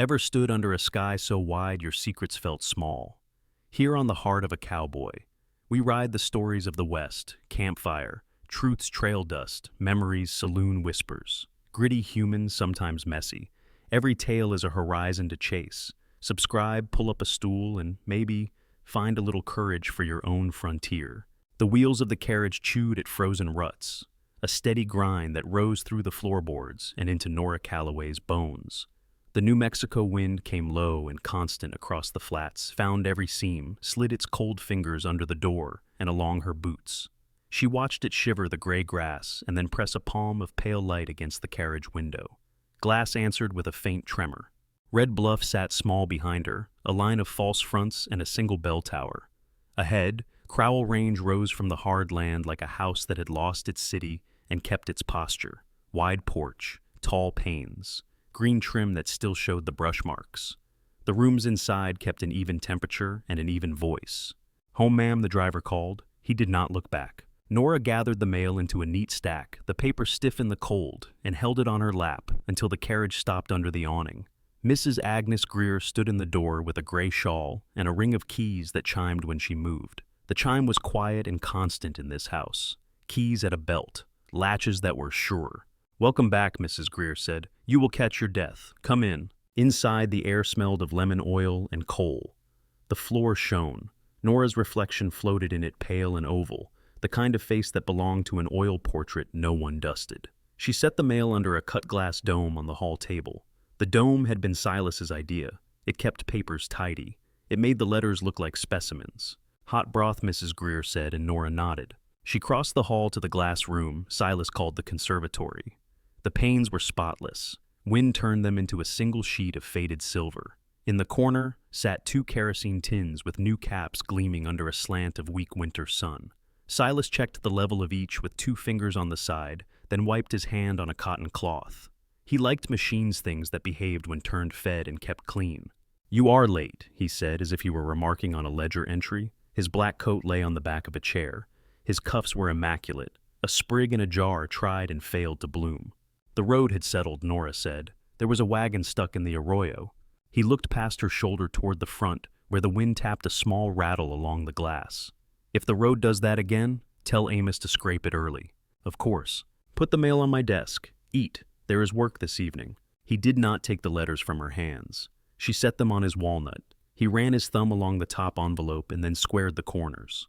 Ever stood under a sky so wide your secrets felt small? Here on the heart of a cowboy, we ride the stories of the West, campfire, truth's trail dust, memories, saloon whispers. Gritty human, sometimes messy. Every tale is a horizon to chase. Subscribe, pull up a stool, and maybe find a little courage for your own frontier. The wheels of the carriage chewed at frozen ruts, a steady grind that rose through the floorboards and into Nora Calloway's bones. The New Mexico wind came low and constant across the flats, found every seam, slid its cold fingers under the door and along her boots. She watched it shiver the gray grass and then press a palm of pale light against the carriage window. Glass answered with a faint tremor. Red Bluff sat small behind her, a line of false fronts and a single bell tower. Ahead, Crowell Range rose from the hard land like a house that had lost its city and kept its posture. Wide porch, tall panes, green trim that still showed the brush marks. The rooms inside kept an even temperature and an even voice. "Home, ma'am," the driver called. He did not look back. Nora gathered the mail into a neat stack, the paper stiff in the cold, and held it on her lap until the carriage stopped under the awning. Mrs. Agnes Greer stood in the door with a gray shawl and a ring of keys that chimed when she moved. The chime was quiet and constant in this house. Keys at a belt, latches that were sure. "Welcome back," Mrs. Greer said. "You will catch your death. Come in." Inside, the air smelled of lemon oil and coal. The floor shone. Nora's reflection floated in it, pale and oval, the kind of face that belonged to an oil portrait no one dusted. She set the mail under a cut-glass dome on the hall table. The dome had been Silas's idea. It kept papers tidy. It made the letters look like specimens. "Hot broth," Mrs. Greer said, and Nora nodded. She crossed the hall to the glass room Silas called the conservatory. The panes were spotless. Wind turned them into a single sheet of faded silver. In the corner sat 2 kerosene tins with new caps gleaming under a slant of weak winter sun. Silas checked the level of each with 2 fingers on the side, then wiped his hand on a cotton cloth. He liked machines, things that behaved when turned, fed, and kept clean. "You are late," he said, as if he were remarking on a ledger entry. His black coat lay on the back of a chair. His cuffs were immaculate. A sprig in a jar tried and failed to bloom. "The road had settled," Nora said. "There was a wagon stuck in the arroyo." He looked past her shoulder toward the front, where the wind tapped a small rattle along the glass. "If the road does that again, tell Amos to scrape it early." "Of course. Put the mail on my desk. Eat. There is work this evening." He did not take the letters from her hands. She set them on his walnut. He ran his thumb along the top envelope and then squared the corners.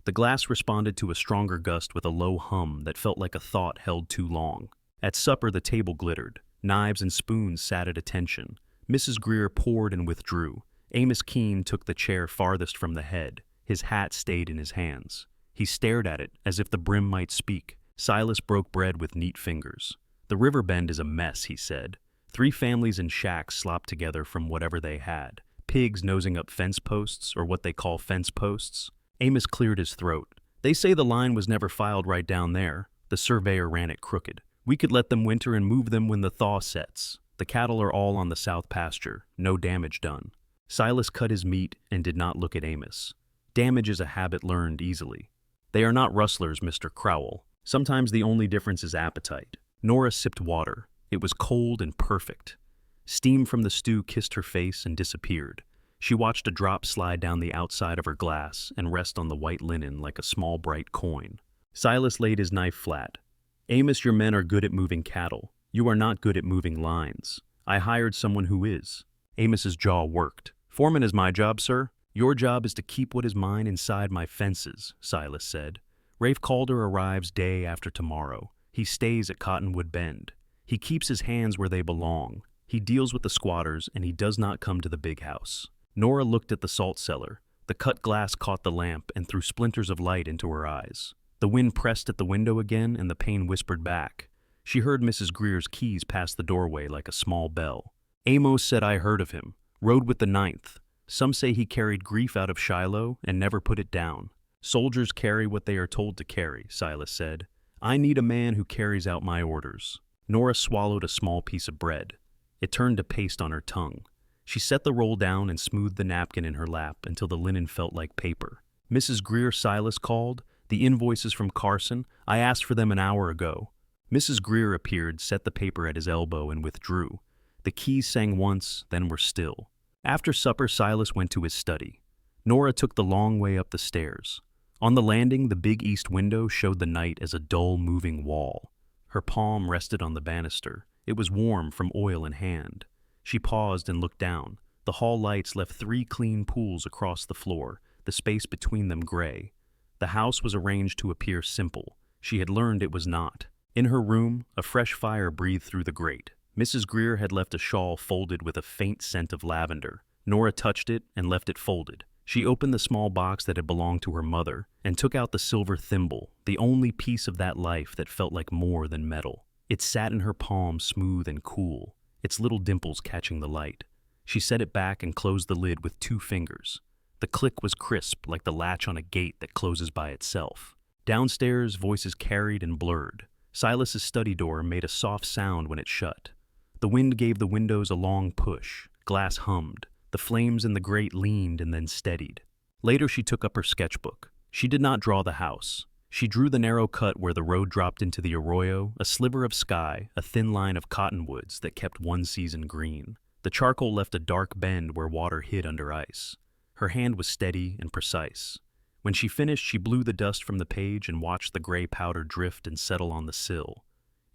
The glass responded to a stronger gust with a low hum that felt like a thought held too long. At supper, the table glittered. Knives and spoons sat at attention. Mrs. Greer poured and withdrew. Amos Keene took the chair farthest from the head. His hat stayed in his hands. He stared at it as if the brim might speak. Silas broke bread with neat fingers. "The river bend is a mess," he said. 3 families in shacks slopped together from whatever they had. Pigs nosing up fence posts, or what they call fence posts. Amos cleared his throat. "They say the line was never filed right down there. The surveyor ran it crooked. We could let them winter and move them when the thaw sets. The cattle are all on the south pasture. No damage done." Silas cut his meat and did not look at Amos. Damage is a habit learned easily. "They are not rustlers, Mr. Crowell. Sometimes the only difference is appetite." Nora sipped water. It was cold and perfect. Steam from the stew kissed her face and disappeared. She watched a drop slide down the outside of her glass and rest on the white linen like a small bright coin. Silas laid his knife flat. "Amos, your men are good at moving cattle. You are not good at moving lines. I hired someone who is." Amos's jaw worked. "Foreman is my job, sir. Your job is to keep what is mine inside my fences," Silas said. "Rafe Calder arrives day after tomorrow. He stays at Cottonwood Bend. He keeps his hands where they belong. He deals with the squatters, and he does not come to the big house." Nora looked at the salt cellar. The cut glass caught the lamp and threw splinters of light into her eyes. The wind pressed at the window again, and the pane whispered back. She heard Mrs. Greer's keys pass the doorway like a small bell. "Amos said I heard of him. Rode with the 9th. Some say he carried grief out of Shiloh and never put it down." "Soldiers carry what they are told to carry," Silas said. "I need a man who carries out my orders." Nora swallowed a small piece of bread. It turned to paste on her tongue. She set the roll down and smoothed the napkin in her lap until the linen felt like paper. "Mrs. Greer," Silas called. "The invoices from Carson. I asked for them an hour ago." Mrs. Greer appeared, set the paper at his elbow, and withdrew. The keys sang once, then were still. After supper, Silas went to his study. Nora took the long way up the stairs. On the landing, the big east window showed the night as a dull, moving wall. Her palm rested on the banister. It was warm from oil in hand. She paused and looked down. The hall lights left 3 clean pools across the floor, the space between them gray. The house was arranged to appear simple. She had learned it was not. In her room, a fresh fire breathed through the grate. Mrs. Greer had left a shawl folded with a faint scent of lavender. Nora touched it and left it folded. She opened the small box that had belonged to her mother and took out the silver thimble, the only piece of that life that felt like more than metal. It sat in her palm smooth and cool, its little dimples catching the light. She set it back and closed the lid with 2 fingers. The click was crisp, like the latch on a gate that closes by itself. Downstairs, voices carried and blurred. Silas's study door made a soft sound when it shut. The wind gave the windows a long push. Glass hummed. The flames in the grate leaned and then steadied. Later she took up her sketchbook. She did not draw the house. She drew the narrow cut where the road dropped into the arroyo, a sliver of sky, a thin line of cottonwoods that kept one season green. The charcoal left a dark bend where water hid under ice. Her hand was steady and precise. When she finished, she blew the dust from the page and watched the gray powder drift and settle on the sill.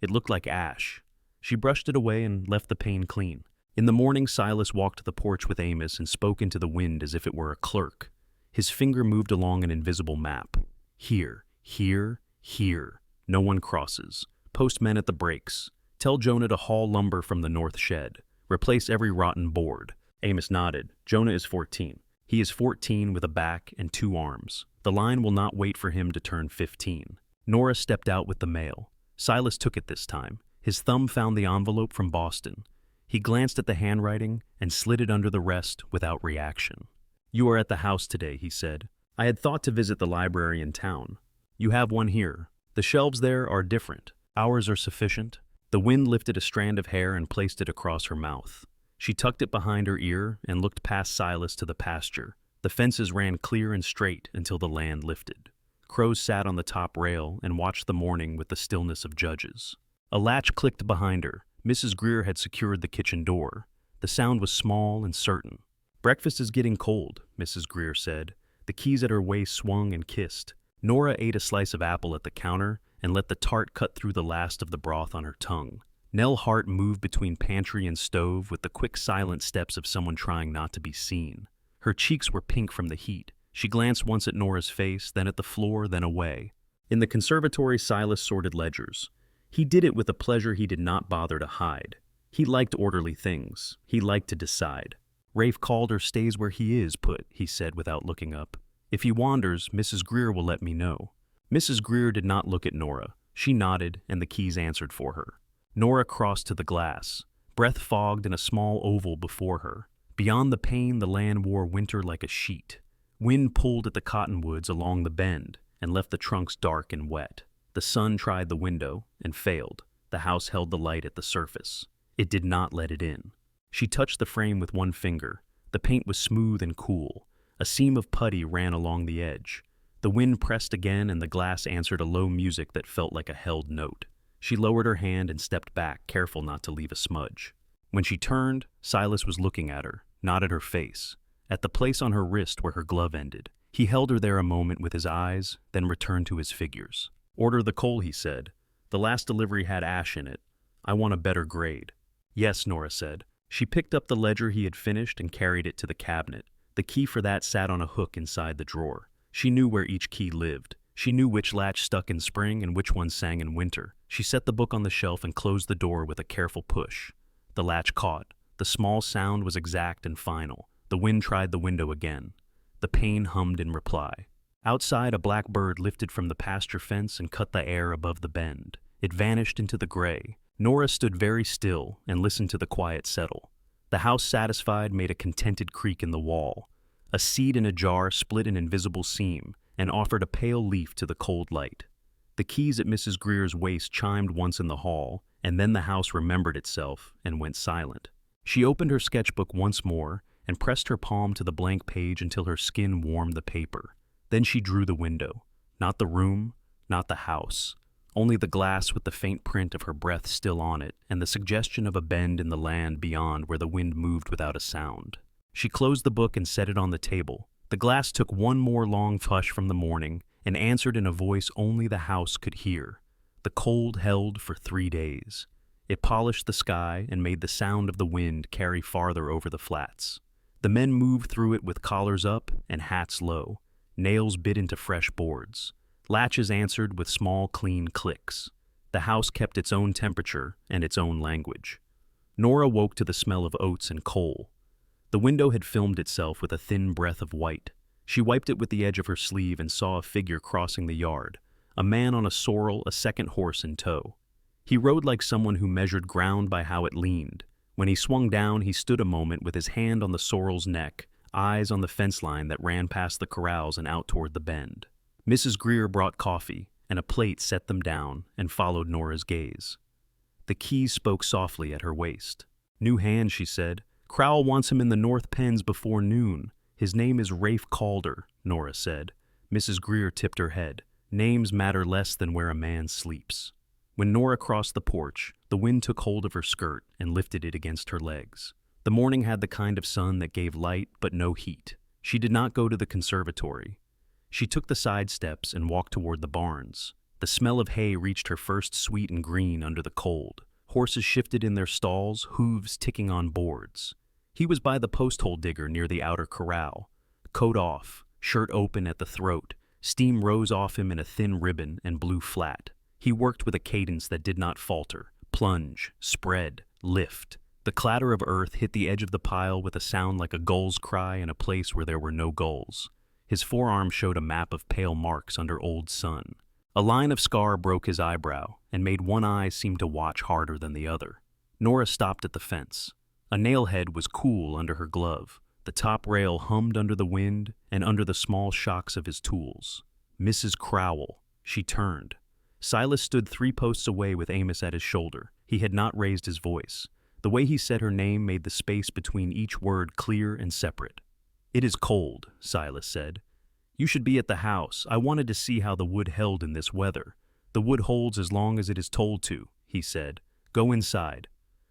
It looked like ash. She brushed it away and left the pane clean. In the morning, Silas walked to the porch with Amos and spoke into the wind as if it were a clerk. His finger moved along an invisible map. Here, here, here. No one crosses. Post men at the brakes. Tell Jonah to haul lumber from the north shed. Replace every rotten board. Amos nodded. Jonah is 14. He is 14 with a back and 2 arms. The line will not wait for him to turn 15. Nora stepped out with the mail. Silas took it this time. His thumb found the envelope from Boston. He glanced at the handwriting and slid it under the rest without reaction. You are at the house today, he said. I had thought to visit the library in town. You have one here. The shelves there are different. Ours are sufficient. The wind lifted a strand of hair and placed it across her mouth. She tucked it behind her ear and looked past Silas to the pasture. The fences ran clear and straight until the land lifted. Crows sat on the top rail and watched the morning with the stillness of judges. A latch clicked behind her. Mrs. Greer had secured the kitchen door. The sound was small and certain. Breakfast is getting cold, Mrs. Greer said. The keys at her waist swung and kissed. Nora ate a slice of apple at the counter and let the tart cut through the last of the broth on her tongue. Nell Hart moved between pantry and stove with the quick, silent steps of someone trying not to be seen. Her cheeks were pink from the heat. She glanced once at Nora's face, then at the floor, then away. In the conservatory, Silas sorted ledgers. He did it with a pleasure he did not bother to hide. He liked orderly things. He liked to decide. Rafe Calder stays where he is put, he said without looking up. If he wanders, Mrs. Greer will let me know. Mrs. Greer did not look at Nora. She nodded, and the keys answered for her. Nora crossed to the glass. Breath fogged in a small oval before her. Beyond the pane, the land wore winter like a sheet. Wind pulled at the cottonwoods along the bend and left the trunks dark and wet. The sun tried the window and failed. The house held the light at the surface. It did not let it in. She touched the frame with one finger. The paint was smooth and cool. A seam of putty ran along the edge. The wind pressed again and the glass answered a low music that felt like a held note. She lowered her hand and stepped back, careful not to leave a smudge. When she turned, Silas was looking at her, not at her face, at the place on her wrist where her glove ended. He held her there a moment with his eyes, then returned to his figures. Order the coal, he said. The last delivery had ash in it. I want a better grade. Yes, Nora said. She picked up the ledger he had finished and carried it to the cabinet. The key for that sat on a hook inside the drawer. She knew where each key lived. She knew which latch stuck in spring and which one sang in winter. She set the book on the shelf and closed the door with a careful push. The latch caught. The small sound was exact and final. The wind tried the window again. The pane hummed in reply. Outside, a black bird lifted from the pasture fence and cut the air above the bend. It vanished into the gray. Nora stood very still and listened to the quiet settle. The house, satisfied, made a contented creak in the wall. A seed in a jar split an invisible seam and offered a pale leaf to the cold light. The keys at Mrs. Greer's waist chimed once in the hall, and then the house remembered itself and went silent. She opened her sketchbook once more and pressed her palm to the blank page until her skin warmed the paper. Then she drew the window. Not the room, not the house. only the glass with the faint print of her breath still on it and the suggestion of a bend in the land beyond where the wind moved without a sound. She closed the book and set it on the table. The glass took one more long push from the morning and answered in a voice only the house could hear. The cold held for 3 days. It polished the sky and made the sound of the wind carry farther over the flats. The men moved through it with collars up and hats low. Nails bit into fresh boards. Latches answered with small, clean clicks. The house kept its own temperature and its own language. Nora woke to the smell of oats and coal. The window had filmed itself with a thin breath of white. She wiped it with the edge of her sleeve and saw a figure crossing the yard, a man on a sorrel, a second horse in tow. He rode like someone who measured ground by how it leaned. When he swung down, he stood a moment with his hand on the sorrel's neck, eyes on the fence line that ran past the corrals and out toward the bend. Mrs. Greer brought coffee, and a plate set them down and followed Nora's gaze. The keys spoke softly at her waist. "New hand," she said. "Crowell wants him in the North Pens before noon. His name is Rafe Calder," Nora said. Mrs. Greer tipped her head. "Names matter less than where a man sleeps." When Nora crossed the porch, the wind took hold of her skirt and lifted it against her legs. The morning had the kind of sun that gave light but no heat. She did not go to the conservatory. She took the side steps and walked toward the barns. The smell of hay reached her first sweet and green under the cold. Horses shifted in their stalls, hooves ticking on boards. He was by the post-hole digger near the outer corral. Coat off, shirt open at the throat, steam rose off him in a thin ribbon and blew flat. He worked with a cadence that did not falter. Plunge, spread, lift. The clatter of earth hit the edge of the pile with a sound like a gull's cry in a place where there were no gulls. His forearm showed a map of pale marks under old sun. A line of scar broke his eyebrow and made one eye seem to watch harder than the other. Nora stopped at the fence. A nailhead was cool under her glove. The top rail hummed under the wind and under the small shocks of his tools. Mrs. Crowell. She turned. Silas stood 3 posts away with Amos at his shoulder. He had not raised his voice. The way he said her name made the space between each word clear and separate. "It is cold," Silas said. "You should be at the house. I wanted to see how the wood held in this weather." "The wood holds as long as it is told to," he said. "Go inside."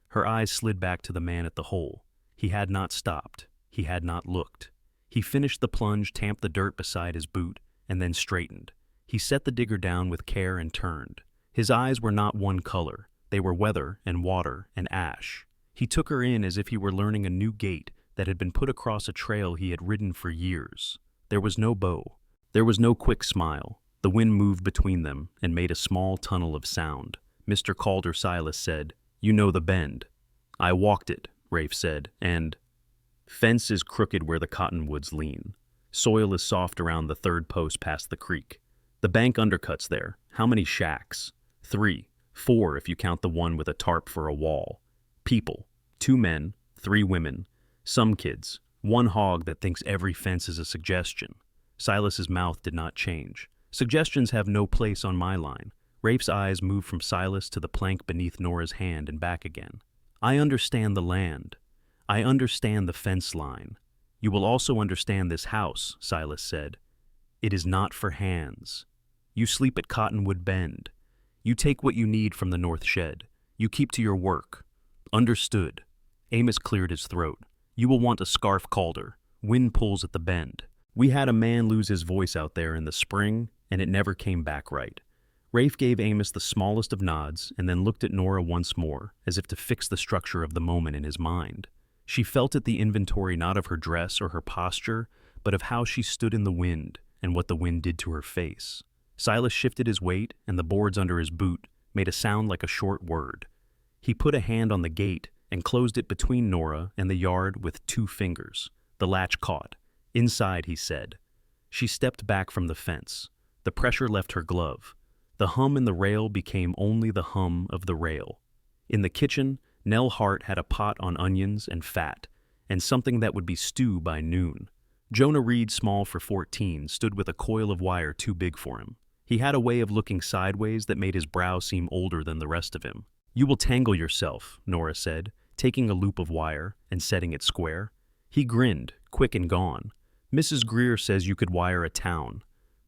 Her eyes slid back to the man at the hole. He had not stopped. He had not looked. He finished the plunge, tamped the dirt beside his boot, and then straightened. He set the digger down with care and turned. His eyes were not one color. They were weather and water and ash. He took her in as if he were learning a new gait that had been put across a trail he had ridden for years. There was no bow. There was no quick smile. The wind moved between them and made a small tunnel of sound. "Mr. Calder," Silas said, "you know the bend." "I walked it," Rafe said, "and—" "Fence is crooked where the cottonwoods lean. Soil is soft around the 3rd post past the creek. The bank undercuts there. How many shacks?" 3. 4 if you count the one with a tarp for a wall. People. 2 men, 3 women. Some kids. 1 hog that thinks every fence is a suggestion. Silas's mouth did not change. "Suggestions have no place on my line." Rafe's eyes moved from Silas to the plank beneath Nora's hand and back again. "I understand the land. I understand the fence line. You will also understand this house," Silas said. "It is not for hands. You sleep at Cottonwood Bend. You take what you need from the north shed. You keep to your work." "Understood." Amos cleared his throat. "You will want a scarf, Calder. Wind pulls at the bend. We had a man lose his voice out there in the spring, and it never came back right." Rafe gave Amos the smallest of nods and then looked at Nora once more, as if to fix the structure of the moment in his mind. She felt at the inventory not of her dress or her posture, but of how she stood in the wind and what the wind did to her face. Silas shifted his weight, and the boards under his boot made a sound like a short word. He put a hand on the gate and closed it between Nora and the yard with 2 fingers. The latch caught. "Inside," he said. She stepped back from the fence. The pressure left her glove. The hum in the rail became only the hum of the rail. In the kitchen, Nell Hart had a pot on onions and fat, and something that would be stew by noon. Jonah Reed, small for 14, stood with a coil of wire too big for him. He had a way of looking sideways that made his brow seem older than the rest of him. "You will tangle yourself," Nora said, taking a loop of wire and setting it square. He grinned, quick and gone. "Mrs. Greer says you could wire a town."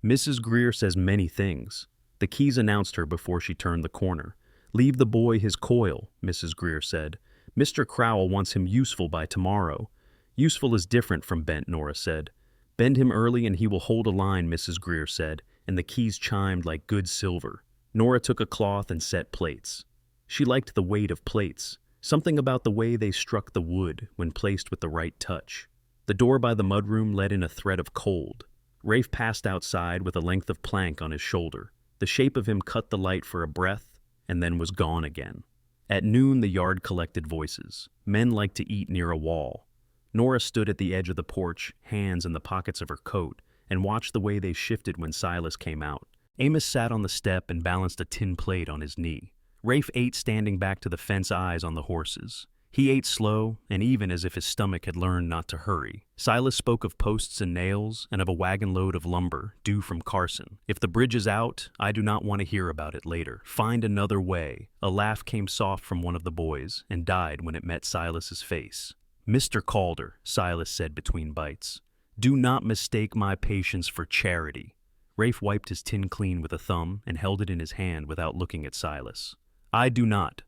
"Mrs. Greer says many things." The keys announced her before she turned the corner. "Leave the boy his coil," Mrs. Greer said. "Mr. Crowell wants him useful by tomorrow." "Useful is different from bent," Nora said. "Bend him early and he will hold a line," Mrs. Greer said, and the keys chimed like good silver. Nora took a cloth and set plates. She liked the weight of plates, something about the way they struck the wood when placed with the right touch. The door by the mudroom let in a thread of cold. Rafe passed outside with a length of plank on his shoulder. The shape of him cut the light for a breath and then was gone again. At noon the yard collected voices. Men liked to eat near a wall. Nora stood at the edge of the porch, hands in the pockets of her coat, and watched the way they shifted when Silas came out. Amos sat on the step and balanced a tin plate on his knee. Rafe ate standing back to the fence, eyes on the horses. He ate slow and even, as if his stomach had learned not to hurry. Silas spoke of posts and nails and of a wagon load of lumber due from Carson. "If the bridge is out, I do not want to hear about it later. Find another way." A laugh came soft from one of the boys and died when it met Silas's face. "Mr. Calder," Silas said between bites, "do not mistake my patience for charity." Rafe wiped his tin clean with a thumb and held it in his hand without looking at Silas. "I do not."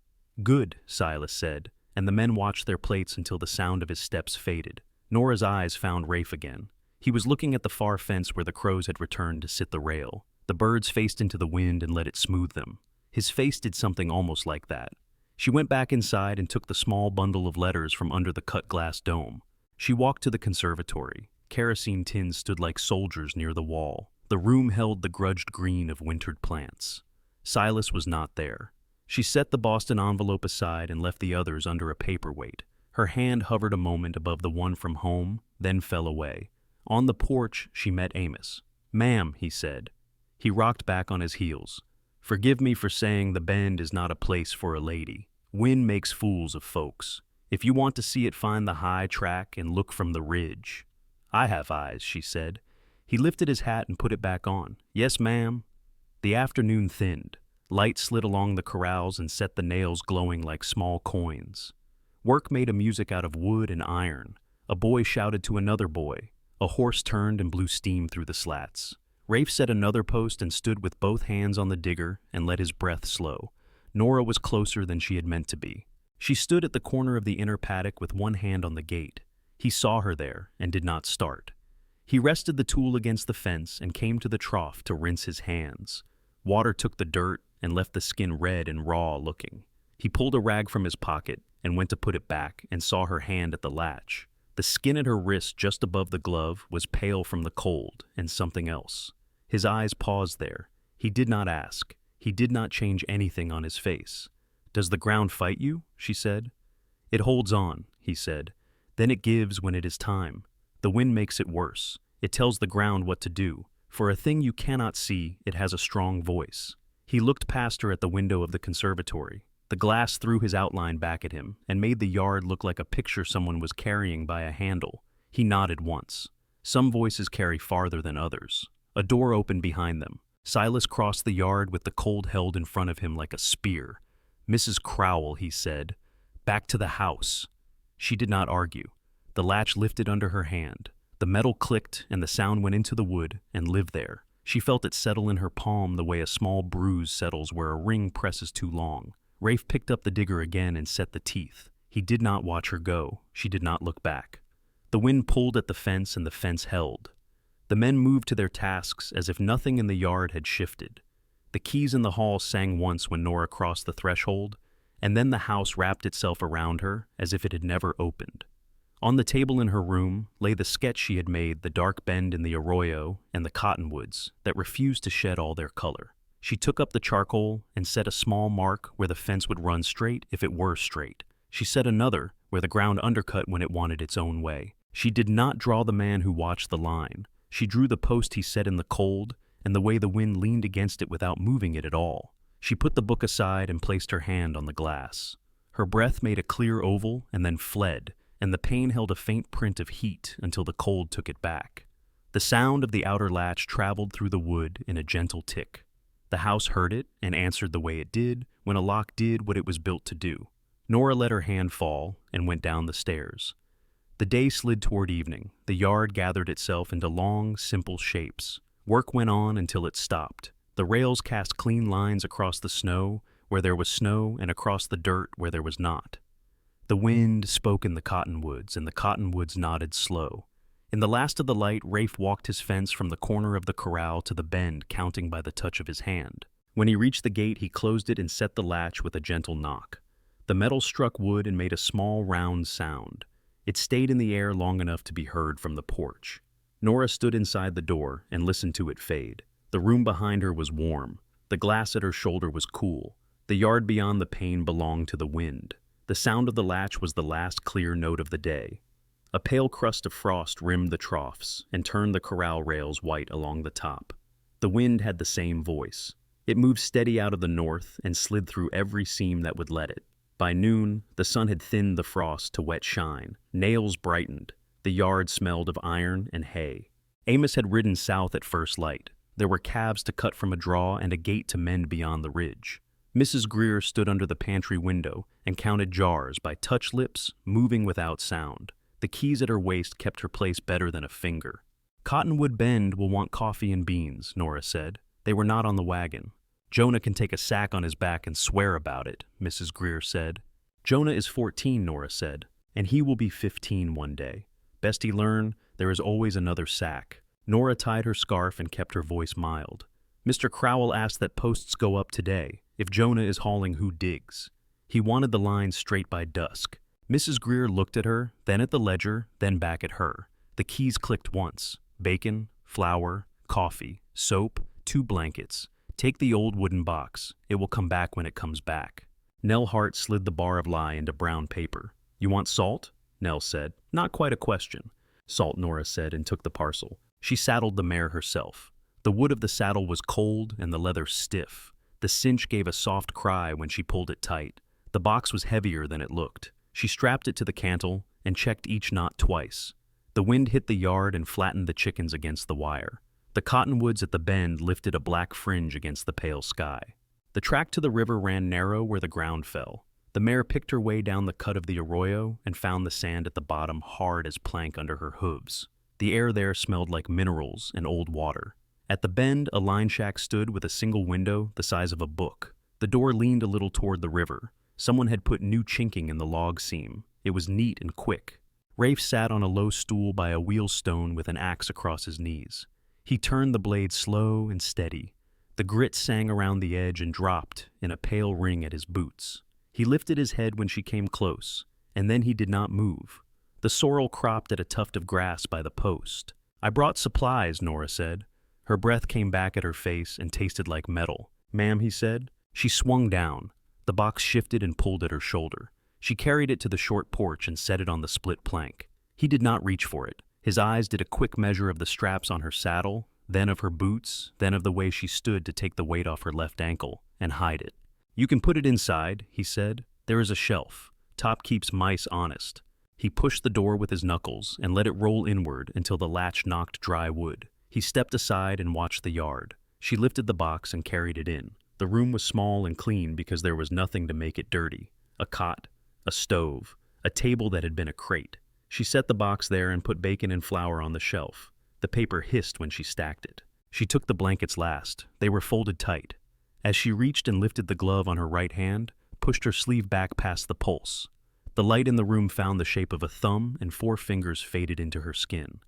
"Good," Silas said, and the men watched their plates until the sound of his steps faded. Nora's eyes found Rafe again. He was looking at the far fence where the crows had returned to sit the rail. The birds faced into the wind and let it smooth them. His face did something almost like that. She went back inside and took the small bundle of letters from under the cut glass dome. She walked to the conservatory. Kerosene tins stood like soldiers near the wall. The room held the grudged green of wintered plants. Silas was not there. She set the Boston envelope aside and left the others under a paperweight. Her hand hovered a moment above the one from home, then fell away. On the porch, she met Amos. "Ma'am," he said. He rocked back on his heels. "Forgive me for saying the Bend is not a place for a lady. Wind makes fools of folks. If you want to see it, find the high track and look from the ridge." "I have eyes," she said. He lifted his hat and put it back on. "Yes, ma'am." The afternoon thinned. Light slid along the corrals and set the nails glowing like small coins. Work made a music out of wood and iron. A boy shouted to another boy. A horse turned and blew steam through the slats. Rafe set another post and stood with both hands on the digger and let his breath slow. Nora was closer than she had meant to be. She stood at the corner of the inner paddock with one hand on the gate. He saw her there and did not start. He rested the tool against the fence and came to the trough to rinse his hands. Water took the dirt and left the skin red and raw looking. He pulled a rag from his pocket and went to put it back and saw her hand at the latch. The skin at her wrist just above the glove was pale from the cold and something else. His eyes paused there. He did not ask. He did not change anything on his face. "Does the ground fight you?" she said. "It holds on," he said. "Then it gives when it is time. The wind makes it worse. It tells the ground what to do. For a thing you cannot see, it has a strong voice." He looked past her at the window of the conservatory. The glass threw his outline back at him and made the yard look like a picture someone was carrying by a handle. He nodded once. Some voices carry farther than others. A door opened behind them. Silas crossed the yard with the cold held in front of him like a spear. "Mrs. Crowell," he said. "Back to the house." She did not argue. The latch lifted under her hand. The metal clicked and the sound went into the wood and lived there. She felt it settle in her palm the way a small bruise settles where a ring presses too long. Rafe picked up the digger again and set the teeth. He did not watch her go. She did not look back. The wind pulled at the fence and the fence held. The men moved to their tasks as if nothing in the yard had shifted. The keys in the hall sang once when Nora crossed the threshold, and then the house wrapped itself around her as if it had never opened. On the table in her room lay the sketch she had made, the dark bend in the arroyo and the cottonwoods that refused to shed all their color. She took up the charcoal and set a small mark where the fence would run straight if it were straight. She set another where the ground undercut when it wanted its own way. She did not draw the man who watched the line. She drew the post he set in the cold and the way the wind leaned against it without moving it at all. She put the book aside and placed her hand on the glass. Her breath made a clear oval and then fled, and the pain held a faint print of heat until the cold took it back. The sound of the outer latch traveled through the wood in a gentle tick. The house heard it and answered the way it did when a lock did what it was built to do. Nora let her hand fall and went down the stairs. The day slid toward evening. The yard gathered itself into long, simple shapes. Work went on until it stopped. The rails cast clean lines across the snow where there was snow and across the dirt where there was not. The wind spoke in the cottonwoods, and the cottonwoods nodded slow. In the last of the light, Rafe walked his fence from the corner of the corral to the bend, counting by the touch of his hand. When he reached the gate, he closed it and set the latch with a gentle knock. The metal struck wood and made a small, round sound. It stayed in the air long enough to be heard from the porch. Nora stood inside the door and listened to it fade. The room behind her was warm. The glass at her shoulder was cool. The yard beyond the pane belonged to the wind. The sound of the latch was the last clear note of the day. A pale crust of frost rimmed the troughs and turned the corral rails white along the top. The wind had the same voice. It moved steady out of the north and slid through every seam that would let it. By noon, the sun had thinned the frost to wet shine. Nails brightened. The yard smelled of iron and hay. Amos had ridden south at first light. There were calves to cut from a draw and a gate to mend beyond the ridge. Mrs. Greer stood under the pantry window and counted jars by touch lips, moving without sound. The keys at her waist kept her place better than a finger. "Cottonwood Bend will want coffee and beans," Nora said. They were not on the wagon. "Jonah can take a sack on his back and swear about it," Mrs. Greer said. "Jonah is 14, Nora said, and he will be 15 one day. Best he learn, there is always another sack." Nora tied her scarf and kept her voice mild. "Mr. Crowell asked that posts go up today. If Jonah is hauling, who digs? He wanted the line straight by dusk." Mrs. Greer looked at her, then at the ledger, then back at her. The keys clicked once. Bacon, flour, coffee, soap, 2 blankets. "Take the old wooden box. It will come back when it comes back." Nell Hart slid the bar of lye into brown paper. "You want salt?" Nell said. "Not quite a question." "Salt," Nora said, and took the parcel. She saddled the mare herself. The wood of the saddle was cold and the leather stiff. The cinch gave a soft cry when she pulled it tight. The box was heavier than it looked. She strapped it to the cantle and checked each knot twice. The wind hit the yard and flattened the chickens against the wire. The cottonwoods at the bend lifted a black fringe against the pale sky. The track to the river ran narrow where the ground fell. The mare picked her way down the cut of the arroyo and found the sand at the bottom hard as plank under her hooves. The air there smelled like minerals and old water. At the bend, a line shack stood with a single window the size of a book. The door leaned a little toward the river. Someone had put new chinking in the log seam. It was neat and quick. Rafe sat on a low stool by a wheelstone with an axe across his knees. He turned the blade slow and steady. The grit sang around the edge and dropped in a pale ring at his boots. He lifted his head when she came close, and then he did not move. The sorrel cropped at a tuft of grass by the post. "I brought supplies," Nora said. Her breath came back at her face and tasted like metal. "Ma'am," he said. She swung down. The box shifted and pulled at her shoulder. She carried it to the short porch and set it on the split plank. He did not reach for it. His eyes did a quick measure of the straps on her saddle, then of her boots, then of the way she stood to take the weight off her left ankle and hide it. "You can put it inside," he said. "There is a shelf. Top keeps mice honest." He pushed the door with his knuckles and let it roll inward until the latch knocked dry wood. He stepped aside and watched the yard. She lifted the box and carried it in. The room was small and clean because there was nothing to make it dirty. A cot, a stove, a table that had been a crate. She set the box there and put bacon and flour on the shelf. The paper hissed when she stacked it. She took the blankets last. They were folded tight. As she reached and lifted the glove on her right hand, pushed her sleeve back past the pulse. The light in the room found the shape of a thumb and 4 fingers faded into her skin.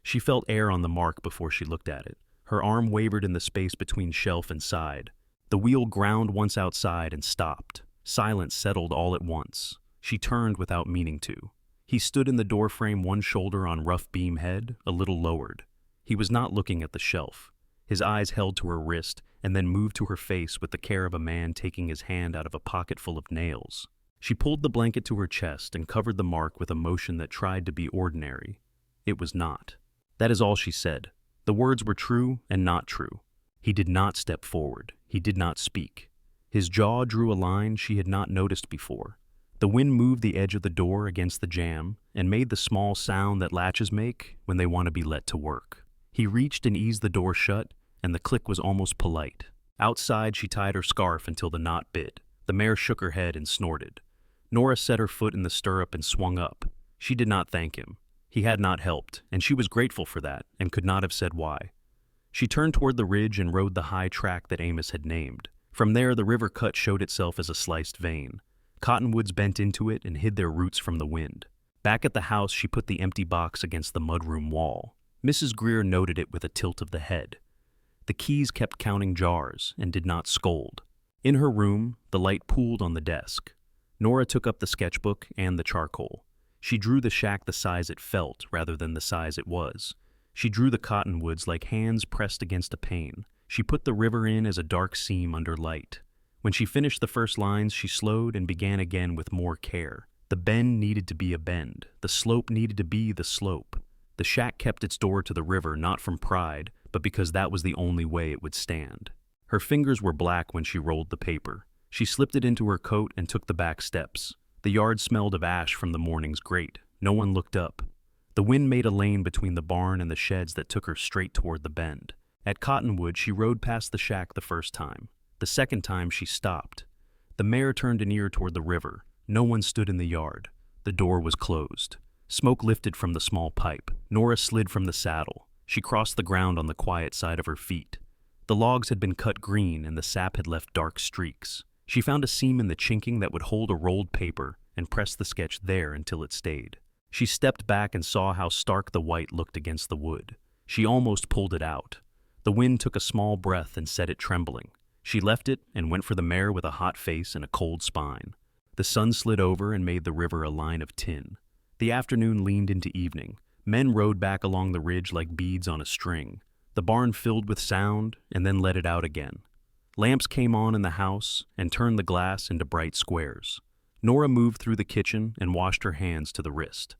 She felt air on the mark before she looked at it. Her arm wavered in the space between shelf and side. The wheel ground once outside and stopped. Silence settled all at once. She turned without meaning to. He stood in the doorframe, one shoulder on rough beam head, a little lowered. He was not looking at the shelf. His eyes held to her wrist and then moved to her face with the care of a man taking his hand out of a pocket full of nails. She pulled the blanket to her chest and covered the mark with a motion that tried to be ordinary. It was not. That is all she said. The words were true and not true. He did not step forward. He did not speak. His jaw drew a line she had not noticed before. The wind moved the edge of the door against the jamb and made the small sound that latches make when they want to be let to work. He reached and eased the door shut, and the click was almost polite. Outside, she tied her scarf until the knot bit. The mare shook her head and snorted. Nora set her foot in the stirrup and swung up. She did not thank him. He had not helped, and she was grateful for that and could not have said why. She turned toward the ridge and rode the high track that Amos had named. From there, the river cut showed itself as a sliced vein. Cottonwoods bent into it and hid their roots from the wind. Back at the house, she put the empty box against the mudroom wall. Mrs. Greer noted it with a tilt of the head. The keys kept counting jars and did not scold. In her room, the light pooled on the desk. Nora took up the sketchbook and the charcoal. She drew the shack the size it felt rather than the size it was. She drew the cottonwoods like hands pressed against a pane. She put the river in as a dark seam under light. When she finished the first lines, she slowed and began again with more care. The bend needed to be a bend. The slope needed to be the slope. The shack kept its door to the river not from pride, but because that was the only way it would stand. Her fingers were black when she rolled the paper. She slipped it into her coat and took the back steps. The yard smelled of ash from the morning's grate. No one looked up. The wind made a lane between the barn and the sheds that took her straight toward the bend. At Cottonwood, she rode past the shack the first time. The second time, she stopped. The mare turned an ear toward the river. No one stood in the yard. The door was closed. Smoke lifted from the small pipe. Nora slid from the saddle. She crossed the ground on the quiet side of her feet. The logs had been cut green and the sap had left dark streaks. She found a seam in the chinking that would hold a rolled paper and pressed the sketch there until it stayed. She stepped back and saw how stark the white looked against the wood. She almost pulled it out. The wind took a small breath and set it trembling. She left it and went for the mare with a hot face and a cold spine. The sun slid over and made the river a line of tin. The afternoon leaned into evening. Men rode back along the ridge like beads on a string. The barn filled with sound and then let it out again. Lamps came on in the house and turned the glass into bright squares. Nora moved through the kitchen and washed her hands to the wrist.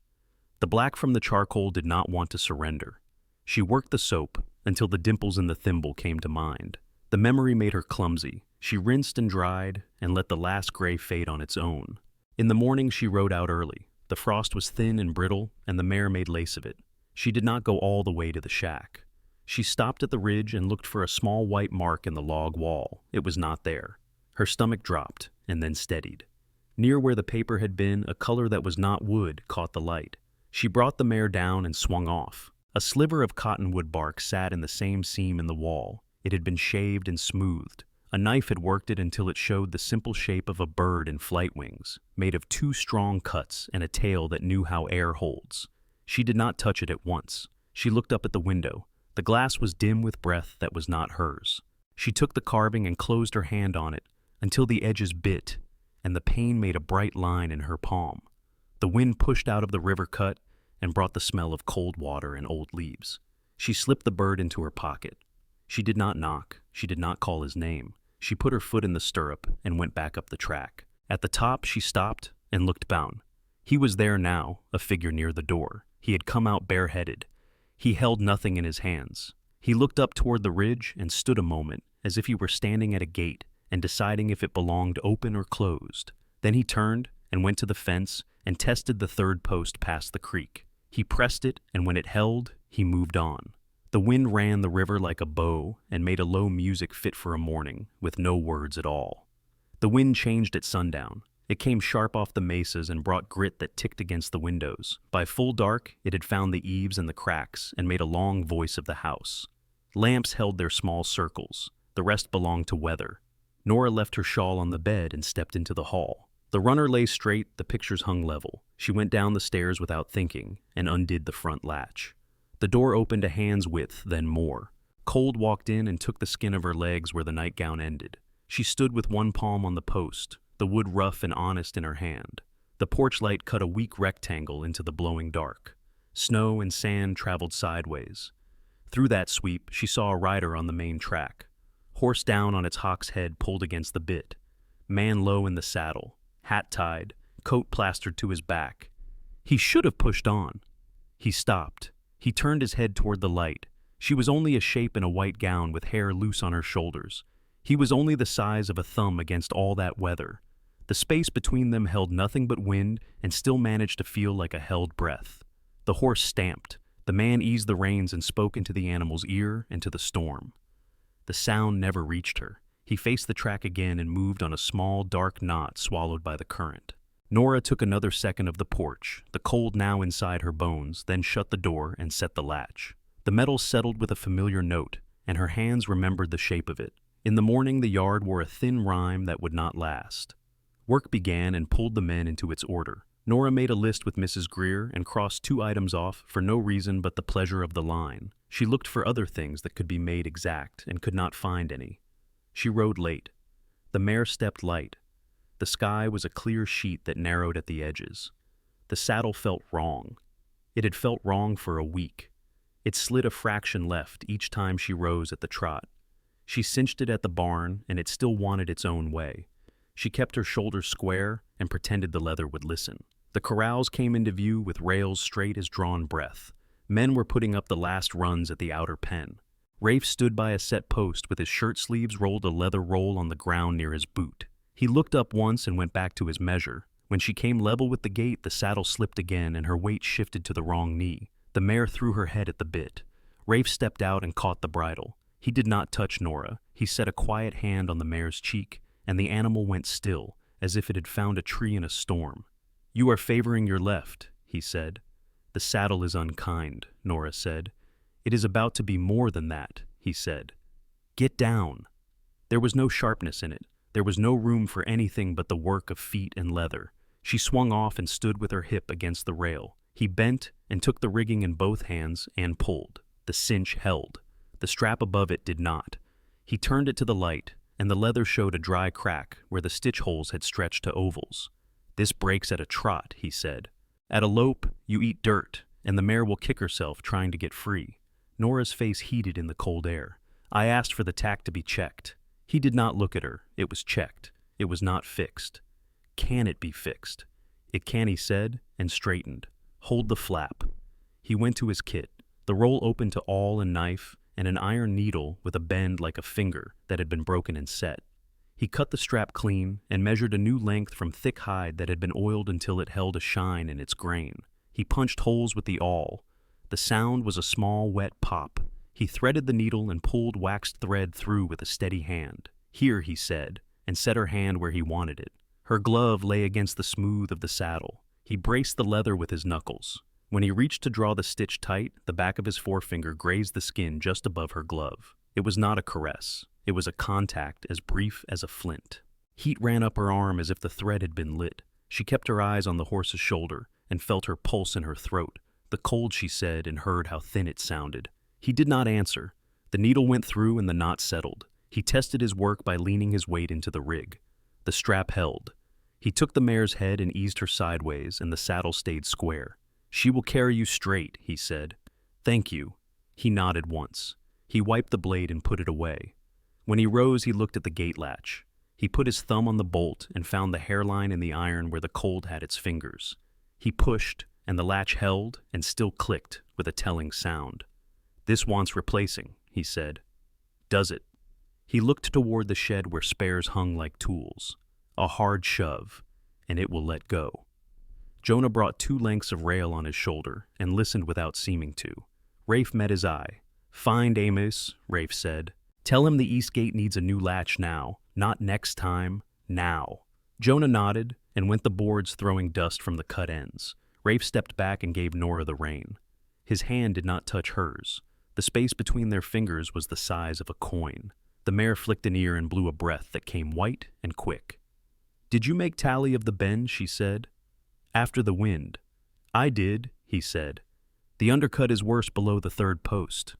The black from the charcoal did not want to surrender. She worked the soap until the dimples in the thimble came to mind. The memory made her clumsy. She rinsed and dried and let the last gray fade on its own. In the morning she rode out early. The frost was thin and brittle, and the mare made lace of it. She did not go all the way to the shack. She stopped at the ridge and looked for a small white mark in the log wall. It was not there. Her stomach dropped and then steadied. Near where the paper had been, a color that was not wood caught the light. She brought the mare down and swung off. A sliver of cottonwood bark sat in the same seam in the wall. It had been shaved and smoothed. A knife had worked it until it showed the simple shape of a bird in flight wings, made of two strong cuts and a tail that knew how air holds. She did not touch it at once. She looked up at the window. The glass was dim with breath that was not hers. She took the carving and closed her hand on it until the edges bit, and the pain made a bright line in her palm. The wind pushed out of the river cut and brought the smell of cold water and old leaves. She slipped the bird into her pocket. She did not knock. She did not call his name. She put her foot in the stirrup and went back up the track. At the top, she stopped and looked down. He was there now, a figure near the door. He had come out bareheaded. He held nothing in his hands. He looked up toward the ridge and stood a moment, as if he were standing at a gate and deciding if it belonged open or closed. Then he turned and went to the fence and tested the third post past the creek. He pressed it, and when it held, he moved on. The wind ran the river like a bow and made a low music fit for a morning, with no words at all. The wind changed at sundown. It came sharp off the mesas and brought grit that ticked against the windows. By full dark, it had found the eaves and the cracks and made a long voice of the house. Lamps held their small circles. The rest belonged to weather. Nora left her shawl on the bed and stepped into the hall. The runner lay straight, the pictures hung level. She went down the stairs without thinking and undid the front latch. The door opened a hand's width, then more. Cold walked in and took the skin of her legs where the nightgown ended. She stood with one palm on the post, the wood rough and honest in her hand. The porch light cut a weak rectangle into the blowing dark. Snow and sand traveled sideways. Through that sweep, she saw a rider on the main track. Horse down on its hock's head pulled against the bit. Man low in the saddle, hat tied, coat plastered to his back. He should have pushed on. He stopped. He turned his head toward the light. She was only a shape in a white gown with hair loose on her shoulders. He was only the size of a thumb against all that weather. The space between them held nothing but wind and still managed to feel like a held breath. The horse stamped. The man eased the reins and spoke into the animal's ear and to the storm. The sound never reached her. He faced the track again and moved on a small, dark knot swallowed by the current. Nora took another second of the porch, the cold now inside her bones, then shut the door and set the latch. The metal settled with a familiar note, and her hands remembered the shape of it. In the morning, the yard wore a thin rime that would not last. Work began and pulled the men into its order. Nora made a list with Mrs. Greer and crossed 2 items off for no reason but the pleasure of the line. She looked for other things that could be made exact and could not find any. She rode late. The mare stepped light. The sky was a clear sheet that narrowed at the edges. The saddle felt wrong. It had felt wrong for a week. It slid a fraction left each time she rose at the trot. She cinched it at the barn, and it still wanted its own way. She kept her shoulders square and pretended the leather would listen. The corrals came into view with rails straight as drawn breath. Men were putting up the last runs at the outer pen. Rafe stood by a set post with his shirt sleeves rolled a leather roll on the ground near his boot. He looked up once and went back to his measure. When she came level with the gate, the saddle slipped again and her weight shifted to the wrong knee. The mare threw her head at the bit. Rafe stepped out and caught the bridle. He did not touch Nora. He set a quiet hand on the mare's cheek, and the animal went still, as if it had found a tree in a storm. "You are favoring your left," he said. "The saddle is unkind," Nora said. "It is about to be more than that," he said. "Get down." There was no sharpness in it. There was no room for anything but the work of feet and leather. She swung off and stood with her hip against the rail. He bent and took the rigging in both hands and pulled. The cinch held. The strap above it did not. He turned it to the light, and the leather showed a dry crack where the stitch holes had stretched to ovals. "This breaks at a trot," he said. "At a lope, you eat dirt, and the mare will kick herself trying to get free." Nora's face heated in the cold air. "I asked for the tack to be checked." He did not look at her. It was checked. It was not fixed. "Can it be fixed?" "It can," he said, and straightened. "Hold the flap." He went to his kit. The roll opened to awl and knife, and an iron needle with a bend like a finger that had been broken and set. He cut the strap clean and measured a new length from thick hide that had been oiled until it held a shine in its grain. He punched holes with the awl. The sound was a small, wet pop. He threaded the needle and pulled waxed thread through with a steady hand. "Here," he said, and set her hand where he wanted it. Her glove lay against the smooth of the saddle. He braced the leather with his knuckles. When he reached to draw the stitch tight, the back of his forefinger grazed the skin just above her glove. It was not a caress. It was a contact as brief as a flint. Heat ran up her arm as if the thread had been lit. She kept her eyes on the horse's shoulder and felt her pulse in her throat. The cold, she said, and heard how thin it sounded. He did not answer. The needle went through and the knot settled. He tested his work by leaning his weight into the rig. The strap held. He took the mare's head and eased her sideways, and the saddle stayed square. "She will carry you straight," he said. "Thank you." He nodded once. He wiped the blade and put it away. When he rose, he looked at the gate latch. He put his thumb on the bolt and found the hairline in the iron where the cold had its fingers. He pushed, and the latch held and still clicked with a telling sound. "This wants replacing," he said. "Does it?" He looked toward the shed where spares hung like tools. A hard shove, and it will let go. Jonah brought 2 lengths of rail on his shoulder and listened without seeming to. Rafe met his eye. "Find Amos," Rafe said. "Tell him the east gate needs a new latch now, not next time, now." Jonah nodded and went the boards throwing dust from the cut ends. Rafe stepped back and gave Nora the rein. His hand did not touch hers. The space between their fingers was the size of a coin. The mare flicked an ear and blew a breath that came white and quick. "Did you make tally of the bend?" she said. "After the wind." "I did," he said. "The undercut is worse below the 3rd post.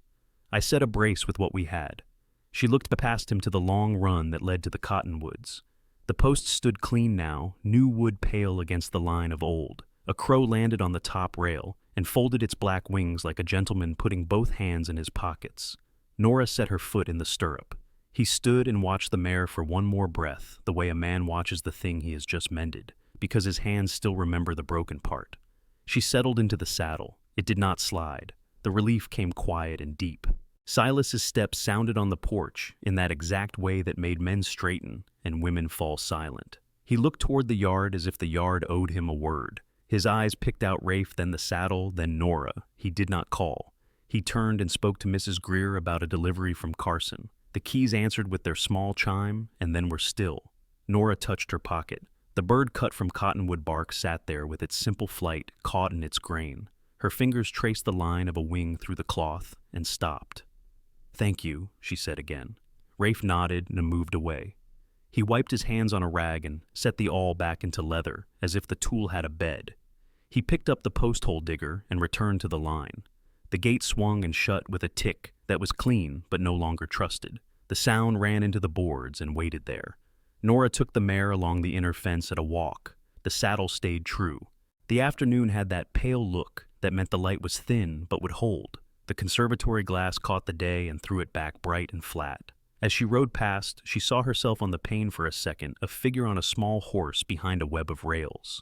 I set a brace with what we had." She looked past him to the long run that led to the cottonwoods. The posts stood clean now, new wood pale against the line of old. A crow landed on the top rail and folded its black wings like a gentleman putting both hands in his pockets. Nora set her foot in the stirrup. He stood and watched the mare for one more breath, the way a man watches the thing he has just mended, because his hands still remember the broken part. She settled into the saddle. It did not slide. The relief came quiet and deep. Silas's steps sounded on the porch in that exact way that made men straighten and women fall silent. He looked toward the yard as if the yard owed him a word. His eyes picked out Rafe, then the saddle, then Nora. He did not call. He turned and spoke to Mrs. Greer about a delivery from Carson. The keys answered with their small chime and then were still. Nora touched her pocket. The bird cut from cottonwood bark sat there with its simple flight caught in its grain. Her fingers traced the line of a wing through the cloth and stopped. "Thank you," she said again. Rafe nodded and moved away. He wiped his hands on a rag and set the awl back into leather, as if the tool had a bed. He picked up the post-hole digger and returned to the line. The gate swung and shut with a tick that was clean but no longer trusted. The sound ran into the boards and waited there. Nora took the mare along the inner fence at a walk. The saddle stayed true. The afternoon had that pale look that meant the light was thin but would hold. The conservatory glass caught the day and threw it back bright and flat. As she rode past, she saw herself on the pane for a second, a figure on a small horse behind a web of rails.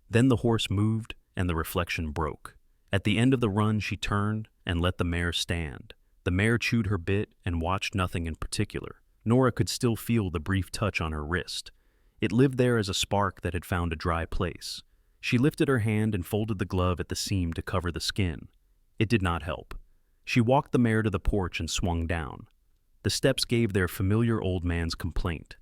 Then the horse moved and the reflection broke. At the end of the run, she turned and let the mare stand. The mare chewed her bit and watched nothing in particular. Nora could still feel the brief touch on her wrist. It lived there as a spark that had found a dry place. She lifted her hand and folded the glove at the seam to cover the skin. It did not help. She walked the mare to the porch and swung down. The steps gave their familiar old man's complaint.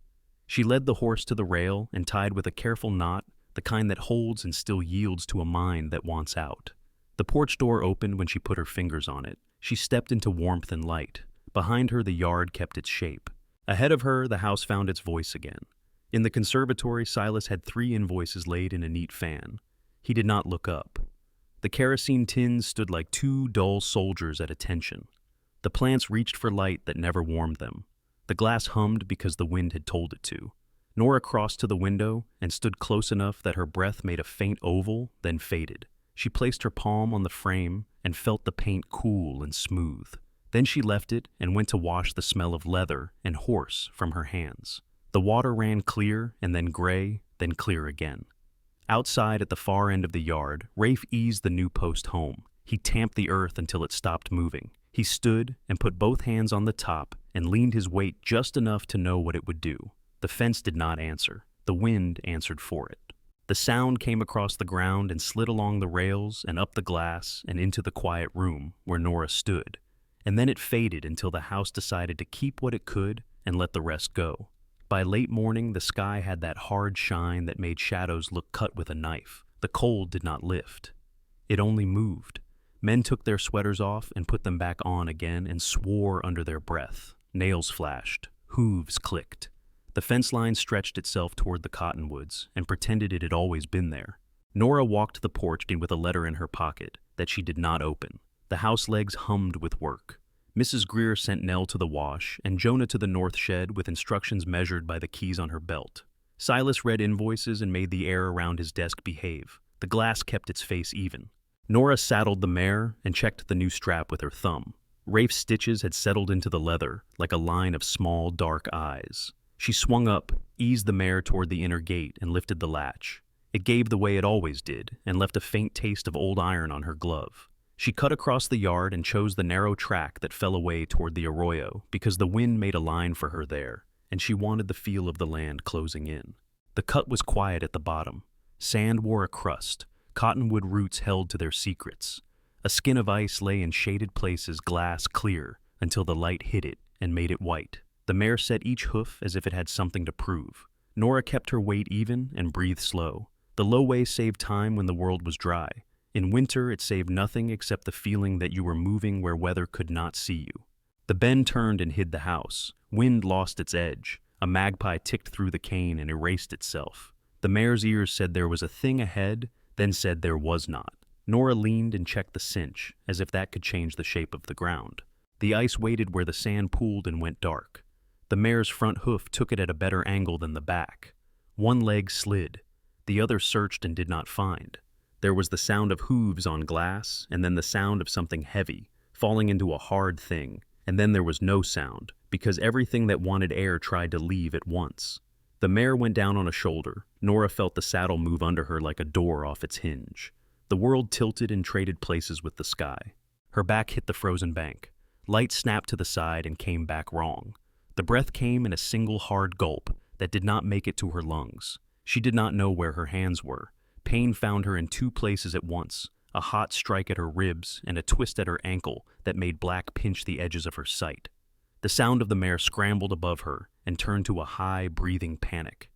She led the horse to the rail and tied with a careful knot, the kind that holds and still yields to a mind that wants out. The porch door opened when she put her fingers on it. She stepped into warmth and light. Behind her, the yard kept its shape. Ahead of her, the house found its voice again. In the conservatory, Silas had 3 invoices laid in a neat fan. He did not look up. The kerosene tins stood like 2 dull soldiers at attention. The plants reached for light that never warmed them. The glass hummed because the wind had told it to. Nora crossed to the window and stood close enough that her breath made a faint oval, then faded. She placed her palm on the frame and felt the paint cool and smooth. Then she left it and went to wash the smell of leather and horse from her hands. The water ran clear and then gray, then clear again. Outside at the far end of the yard, Rafe eased the new post home. He tamped the earth until it stopped moving. He stood and put both hands on the top and leaned his weight just enough to know what it would do. The fence did not answer. The wind answered for it. The sound came across the ground and slid along the rails and up the glass and into the quiet room where Nora stood. And then it faded until the house decided to keep what it could and let the rest go. By late morning, the sky had that hard shine that made shadows look cut with a knife. The cold did not lift. It only moved. Men took their sweaters off and put them back on again and swore under their breath. Nails flashed. Hooves clicked. The fence line stretched itself toward the cottonwoods and pretended it had always been there. Nora walked to the porch with a letter in her pocket that she did not open. The house legs hummed with work. Mrs. Greer sent Nell to the wash and Jonah to the north shed with instructions measured by the keys on her belt. Silas read invoices and made the air around his desk behave. The glass kept its face even. Nora saddled the mare and checked the new strap with her thumb. Rafe's stitches had settled into the leather like a line of small, dark eyes. She swung up, eased the mare toward the inner gate, and lifted the latch. It gave the way it always did, and left a faint taste of old iron on her glove. She cut across the yard and chose the narrow track that fell away toward the arroyo because the wind made a line for her there, and she wanted the feel of the land closing in. The cut was quiet at the bottom. Sand wore a crust. Cottonwood roots held to their secrets. A skin of ice lay in shaded places glass clear until the light hit it and made it white. The mare set each hoof as if it had something to prove. Nora kept her weight even and breathed slow. The low way saved time when the world was dry. In winter, it saved nothing except the feeling that you were moving where weather could not see you. The bend turned and hid the house. Wind lost its edge. A magpie ticked through the cane and erased itself. The mare's ears said there was a thing ahead, then said there was not. Nora leaned and checked the cinch, as if that could change the shape of the ground. The ice waited where the sand pooled and went dark. The mare's front hoof took it at a better angle than the back. One leg slid. The other searched and did not find. There was the sound of hooves on glass, and then the sound of something heavy, falling into a hard thing, and then there was no sound, because everything that wanted air tried to leave at once. The mare went down on a shoulder. Nora felt the saddle move under her like a door off its hinge. The world tilted and traded places with the sky. Her back hit the frozen bank. Light snapped to the side and came back wrong. The breath came in a single hard gulp that did not make it to her lungs. She did not know where her hands were. Pain found her in 2 places at once, a hot strike at her ribs and a twist at her ankle that made black pinch the edges of her sight. The sound of the mare scrambled above her and turned to a high, breathing panic.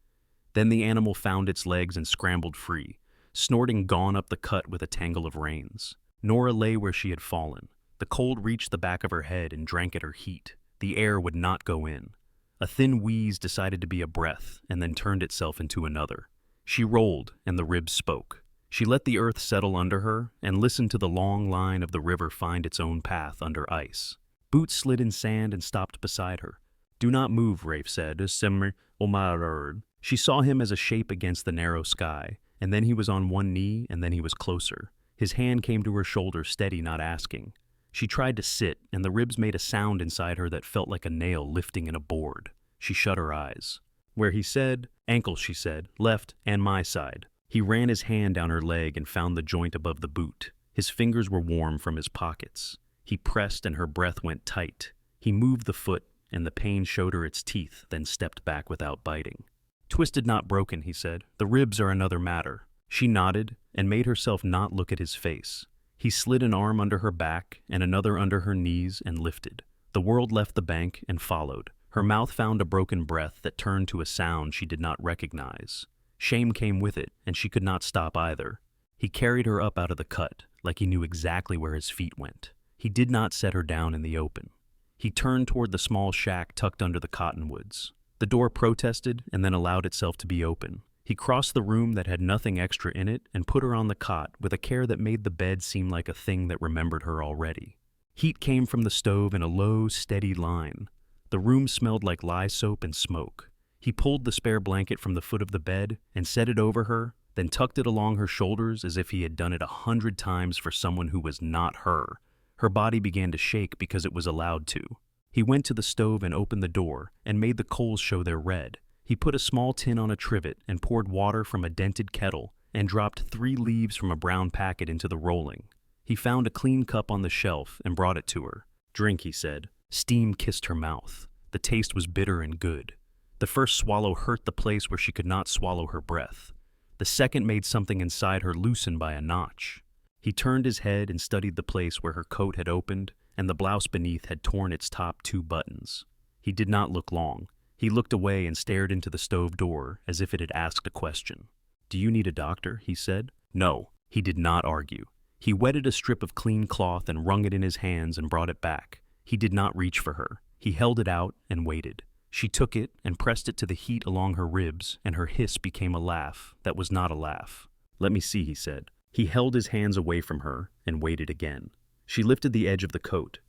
Then the animal found its legs and scrambled free, snorting gone up the cut with a tangle of reins. Nora lay where she had fallen. The cold reached the back of her head and drank at her heat. The air would not go in. A thin wheeze decided to be a breath and then turned itself into another. She rolled, and the ribs spoke. She let the earth settle under her and listened to the long line of the river find its own path under ice. Boots slid in sand and stopped beside her. "Do not move," Rafe said. She saw him as a shape against the narrow sky, and then he was on one knee, and then he was closer. His hand came to her shoulder, steady, not asking. She tried to sit, and the ribs made a sound inside her that felt like a nail lifting in a board. She shut her eyes. "Where?" he said. "Ankle," she said. "Left, and my side." He ran his hand down her leg and found the joint above the boot. His fingers were warm from his pockets. He pressed, and her breath went tight. He moved the foot, and the pain showed her its teeth, then stepped back without biting. "Twisted, not broken," he said. "The ribs are another matter." She nodded and made herself not look at his face. He slid an arm under her back and another under her knees and lifted. The world left the bank and followed. Her mouth found a broken breath that turned to a sound she did not recognize. Shame came with it, and she could not stop either. He carried her up out of the cut, like he knew exactly where his feet went. He did not set her down in the open. He turned toward the small shack tucked under the cottonwoods. The door protested and then allowed itself to be open. He crossed the room that had nothing extra in it and put her on the cot with a care that made the bed seem like a thing that remembered her already. Heat came from the stove in a low, steady line. The room smelled like lye soap and smoke. He pulled the spare blanket from the foot of the bed and set it over her, then tucked it along her shoulders as if he had done it 100 times for someone who was not her. Her body began to shake because it was allowed to. He went to the stove and opened the door and made the coals show their red. He put a small tin on a trivet and poured water from a dented kettle and dropped 3 leaves from a brown packet into the rolling. He found a clean cup on the shelf and brought it to her. "Drink," he said. Steam kissed her mouth. The taste was bitter and good. The first swallow hurt the place where she could not swallow her breath. The second made something inside her loosen by a notch. He turned his head and studied the place where her coat had opened and the blouse beneath had torn its top 2 buttons. He did not look long. He looked away and stared into the stove door as if it had asked a question. "Do you need a doctor?" he said. No, he did not argue. He wetted a strip of clean cloth and wrung it in his hands and brought it back. He did not reach for her. He held it out and waited. She took it and pressed it to the heat along her ribs, and her hiss became a laugh that was not a laugh. "Let me see," he said. He held his hands away from her and waited again. She lifted the edge of the coat.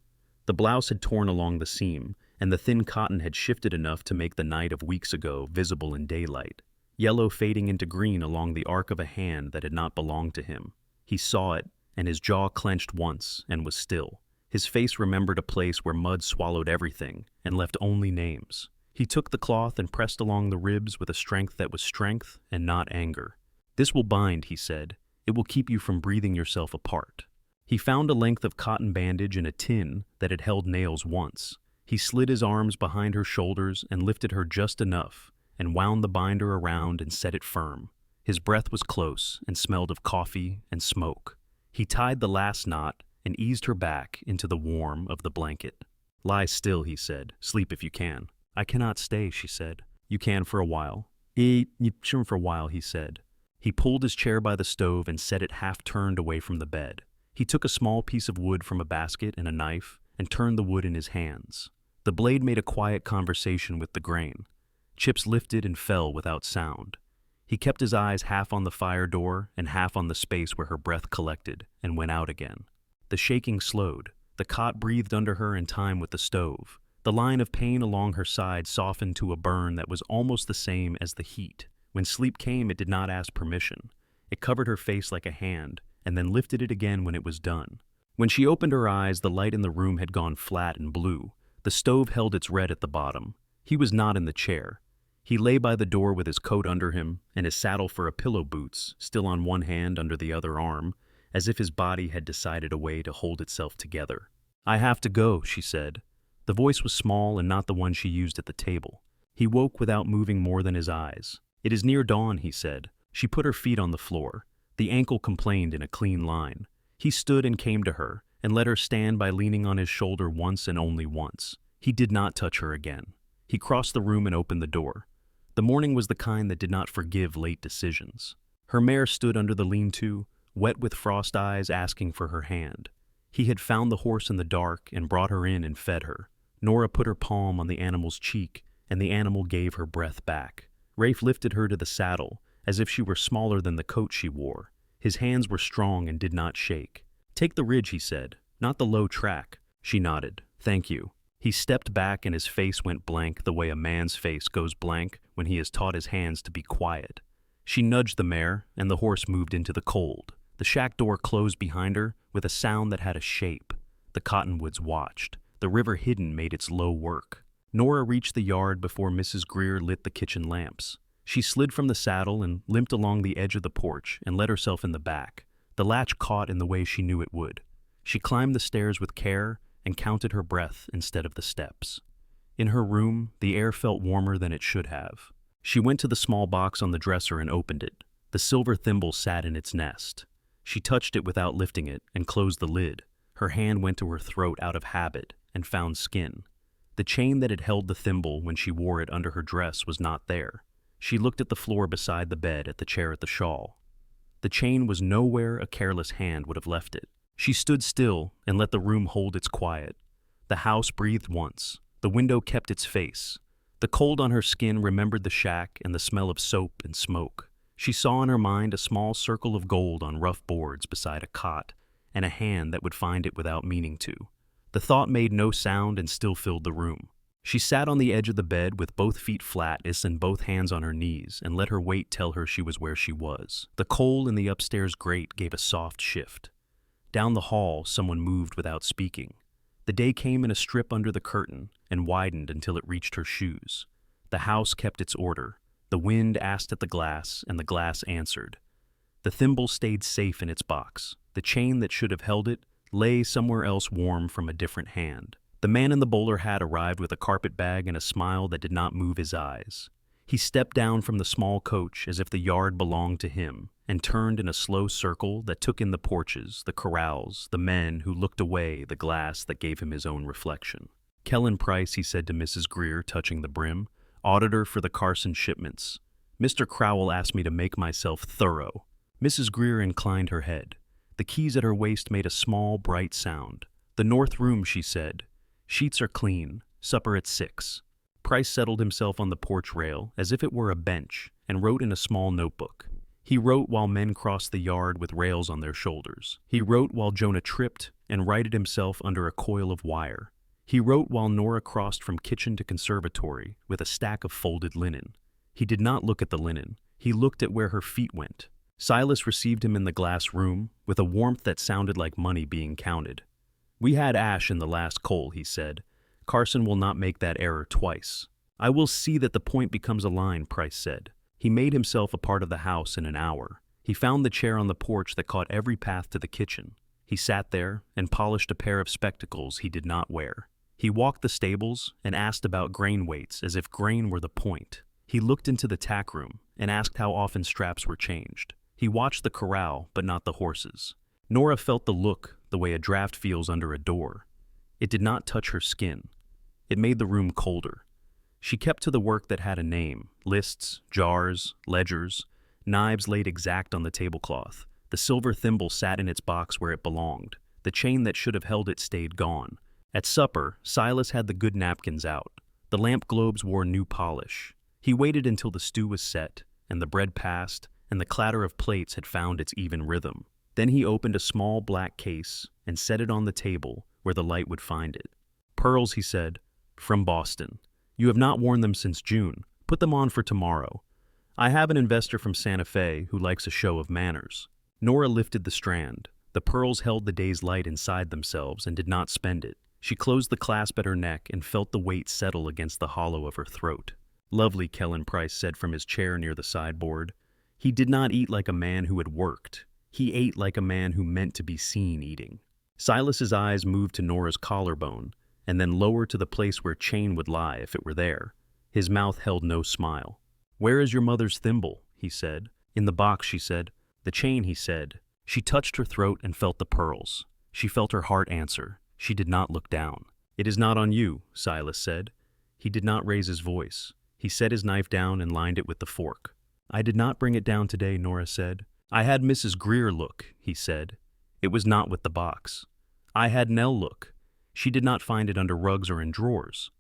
The blouse had torn along the seam, and the thin cotton had shifted enough to make the night of weeks ago visible in daylight, yellow fading into green along the arc of a hand that had not belonged to him. He saw it, and his jaw clenched once and was still. His face remembered a place where mud swallowed everything and left only names. He took the cloth and pressed along the ribs with a strength that was strength and not anger. "This will bind," he said. "It will keep you from breathing yourself apart." He found a length of cotton bandage in a tin that had held nails once. He slid his arms behind her shoulders and lifted her just enough, and wound the binder around and set it firm. His breath was close and smelled of coffee and smoke. He tied the last knot and eased her back into the warm of the blanket. "Lie still," he said. "Sleep if you can." "I cannot stay," she said. "You can for a while." For a while," he said. He pulled his chair by the stove and set it half-turned away from the bed. He took a small piece of wood from a basket and a knife and turned the wood in his hands. The blade made a quiet conversation with the grain. Chips lifted and fell without sound. He kept his eyes half on the fire door and half on the space where her breath collected and went out again. The shaking slowed. The cot breathed under her in time with the stove. The line of pain along her side softened to a burn that was almost the same as the heat. When sleep came, it did not ask permission. It covered her face like a hand, and then lifted it again when it was done. When she opened her eyes, the light in the room had gone flat and blue. The stove held its red at the bottom. He was not in the chair. He lay by the door with his coat under him and his saddle for a pillow boots still on one hand under the other arm, as if his body had decided a way to hold itself together. "I have to go," she said. The voice was small and not the one she used at the table. He woke without moving more than his eyes. "It is near dawn," he said. She put her feet on the floor. The ankle complained in a clean line. He stood and came to her and let her stand by leaning on his shoulder once and only once. He did not touch her again. He crossed the room and opened the door. The morning was the kind that did not forgive late decisions. Her mare stood under the lean-to, wet with frost eyes, asking for her hand. He had found the horse in the dark and brought her in and fed her. Nora put her palm on the animal's cheek, and the animal gave her breath back. Rafe lifted her to the saddle, as if she were smaller than the coat she wore. His hands were strong and did not shake. "Take the ridge," he said, "not the low track." She nodded. "Thank you." He stepped back and his face went blank the way a man's face goes blank when he has taught his hands to be quiet. She nudged the mare, and the horse moved into the cold. The shack door closed behind her with a sound that had a shape. The cottonwoods watched. The river hidden made its low work. Nora reached the yard before Mrs. Greer lit the kitchen lamps. She slid from the saddle and limped along the edge of the porch and let herself in the back. The latch caught in the way she knew it would. She climbed the stairs with care and counted her breath instead of the steps. In her room, the air felt warmer than it should have. She went to the small box on the dresser and opened it. The silver thimble sat in its nest. She touched it without lifting it and closed the lid. Her hand went to her throat out of habit and found skin. The chain that had held the thimble when she wore it under her dress was not there. She looked at the floor beside the bed, at the chair, at the shawl. The chain was nowhere a careless hand would have left it. She stood still and let the room hold its quiet. The house breathed once. The window kept its face. The cold on her skin remembered the shack and the smell of soap and smoke. She saw in her mind a small circle of gold on rough boards beside a cot, and a hand that would find it without meaning to. The thought made no sound and still filled the room. She sat on the edge of the bed with both feet flat and both hands on her knees and let her weight tell her she was where she was. The coal in the upstairs grate gave a soft shift. Down the hall, someone moved without speaking. The day came in a strip under the curtain and widened until it reached her shoes. The house kept its order. The wind asked at the glass, and the glass answered. The thimble stayed safe in its box. The chain that should have held it lay somewhere else warm from a different hand. The man in the bowler hat arrived with a carpet bag and a smile that did not move his eyes. He stepped down from the small coach as if the yard belonged to him, and turned in a slow circle that took in the porches, the corrals, the men who looked away, the glass that gave him his own reflection. "Kellen Price," he said to Mrs. Greer, touching the brim, "auditor for the Carson shipments. Mr. Crowell asked me to make myself thorough." Mrs. Greer inclined her head. The keys at her waist made a small, bright sound. "The north room," she said. "Sheets are clean. Supper at 6. Price settled himself on the porch rail, as if it were a bench, and wrote in a small notebook. He wrote while men crossed the yard with rails on their shoulders. He wrote while Jonah tripped and righted himself under a coil of wire. He wrote while Nora crossed from kitchen to conservatory with a stack of folded linen. He did not look at the linen. He looked at where her feet went. Silas received him in the glass room with a warmth that sounded like money being counted. "We had ash in the last coal," he said. "Carson will not make that error twice." "I will see that the point becomes a line," Price said. He made himself a part of the house in an hour. He found the chair on the porch that caught every path to the kitchen. He sat there and polished a pair of spectacles he did not wear. He walked the stables and asked about grain weights as if grain were the point. He looked into the tack room and asked how often straps were changed. He watched the corral, but not the horses. Nora felt the look the way a draft feels under a door. It did not touch her skin. It made the room colder. She kept to the work that had a name: lists, jars, ledgers, knives laid exact on the tablecloth. The silver thimble sat in its box where it belonged. The chain that should have held it stayed gone. At supper, Silas had the good napkins out. The lamp globes wore new polish. He waited until the stew was set, and the bread passed, and the clatter of plates had found its even rhythm. Then he opened a small black case and set it on the table where the light would find it. "Pearls," he said, "from Boston. You have not worn them since June. Put them on for tomorrow. I have an investor from Santa Fe who likes a show of manners." Nora lifted the strand. The pearls held the day's light inside themselves and did not spend it. She closed the clasp at her neck and felt the weight settle against the hollow of her throat. "Lovely," Kellen Price said from his chair near the sideboard. He did not eat like a man who had worked. He ate like a man who meant to be seen eating. Silas's eyes moved to Nora's collarbone, and then lower to the place where chain would lie if it were there. His mouth held no smile. "Where is your mother's thimble?" he said. "In the box," she said. "The chain," he said. She touched her throat and felt the pearls. She felt her heart answer. She did not look down. "It is not on you," Silas said. He did not raise his voice. He set his knife down and lined it with the fork. "I did not bring it down today," Nora said. "I had Mrs. Greer look," he said. "It was not with the box. I had Nell look. She did not find it under rugs or in drawers.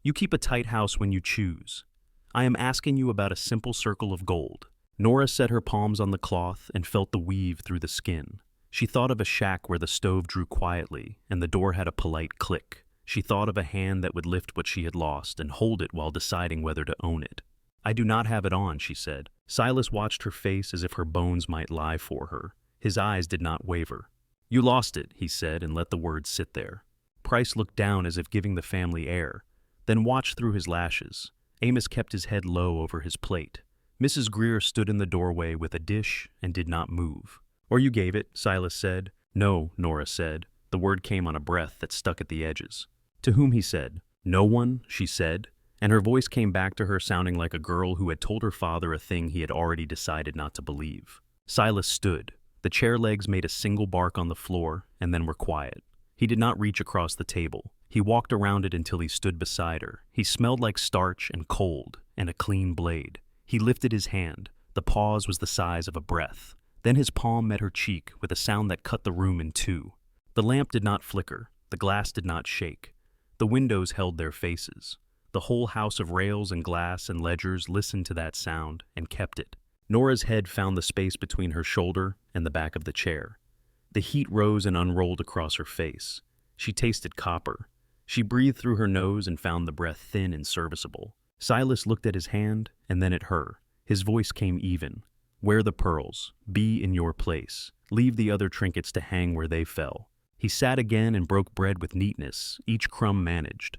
You keep a tight house when you choose. I am asking you about a simple circle of gold. Nora set her palms on the cloth and felt the weave through the skin. She thought of a shack where the stove drew quietly and the door had a polite click. She thought of a hand that would lift what she had lost and hold it while deciding whether to own it. I do not have it on, she said. Silas watched her face as if her bones might lie for her. His eyes did not waver. You lost it, he said, and let the words sit there. Price looked down as if giving the family air, then watched through his lashes. Amos kept his head low over his plate. Mrs. Greer stood in the doorway with a dish and did not move. Or you gave it, Silas said. No, Nora said. The word came on a breath that stuck at the edges. To whom, he said. No one, she said, and her voice came back to her sounding like a girl who had told her father a thing he had already decided not to believe. Silas stood. The chair legs made a single bark on the floor and then were quiet. He did not reach across the table. He walked around it until he stood beside her. He smelled like starch and cold and a clean blade. He lifted his hand. The pause was the size of a breath. Then his palm met her cheek with a sound that cut the room in two. The lamp did not flicker. The glass did not shake. The windows held their faces. The whole house of rails and glass and ledgers listened to that sound and kept it. Nora's head found the space between her shoulder and the back of the chair. The heat rose and unrolled across her face. She tasted copper. She breathed through her nose and found the breath thin and serviceable. Silas looked at his hand and then at her. His voice came even. Wear the pearls. Be in your place. Leave the other trinkets to hang where they fell. He sat again and broke bread with neatness, each crumb managed.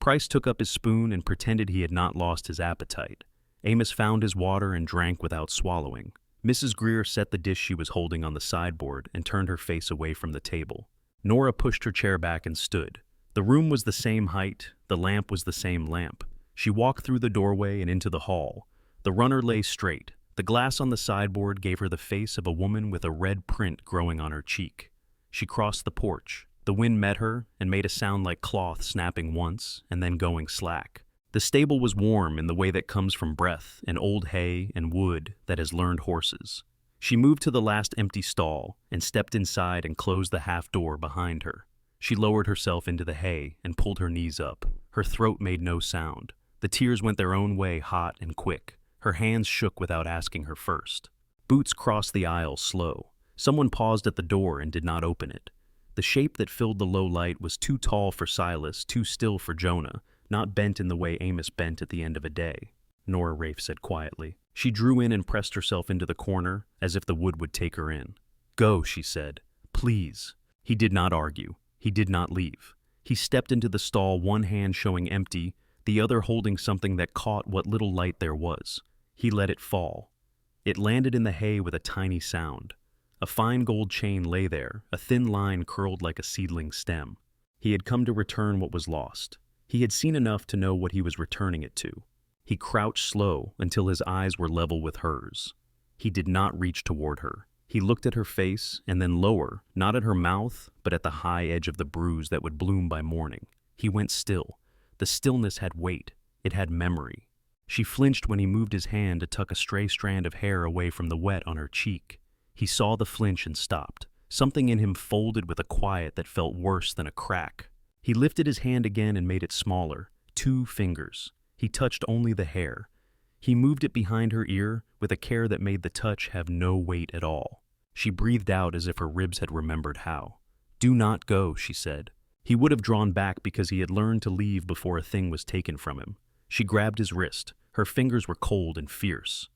Price took up his spoon and pretended he had not lost his appetite. Amos found his water and drank without swallowing. Mrs. Greer set the dish she was holding on the sideboard and turned her face away from the table. Nora pushed her chair back and stood. The room was the same height, the lamp was the same lamp. She walked through the doorway and into the hall. The runner lay straight. The glass on the sideboard gave her the face of a woman with a red print growing on her cheek. She crossed the porch. The wind met her and made a sound like cloth snapping once and then going slack. The stable was warm in the way that comes from breath and old hay and wood that has learned horses. She moved to the last empty stall and stepped inside and closed the half door behind her. She lowered herself into the hay and pulled her knees up. Her throat made no sound. The tears went their own way, hot and quick. Her hands shook without asking her first. Boots crossed the aisle slow. Someone paused at the door and did not open it. The shape that filled the low light was too tall for Silas, too still for Jonah, not bent in the way Amos bent at the end of a day. Nora Rafe said quietly. She drew in and pressed herself into the corner, as if the wood would take her in. Go, she said. Please. He did not argue. He did not leave. He stepped into the stall, one hand showing empty, the other holding something that caught what little light there was. He let it fall. It landed in the hay with a tiny sound. A fine gold chain lay there, a thin line curled like a seedling stem. He had come to return what was lost. He had seen enough to know what he was returning it to. He crouched slow until his eyes were level with hers. He did not reach toward her. He looked at her face and then lower, not at her mouth, but at the high edge of the bruise that would bloom by morning. He went still. The stillness had weight. It had memory. She flinched when he moved his hand to tuck a stray strand of hair away from the wet on her cheek. He saw the flinch and stopped. Something in him folded with a quiet that felt worse than a crack. He lifted his hand again and made it smaller, 2 fingers. He touched only the hair. He moved it behind her ear with a care that made the touch have no weight at all. She breathed out as if her ribs had remembered how. Do not go, she said. He would have drawn back because he had learned to leave before a thing was taken from him. She grabbed his wrist. Her fingers were cold and fierce.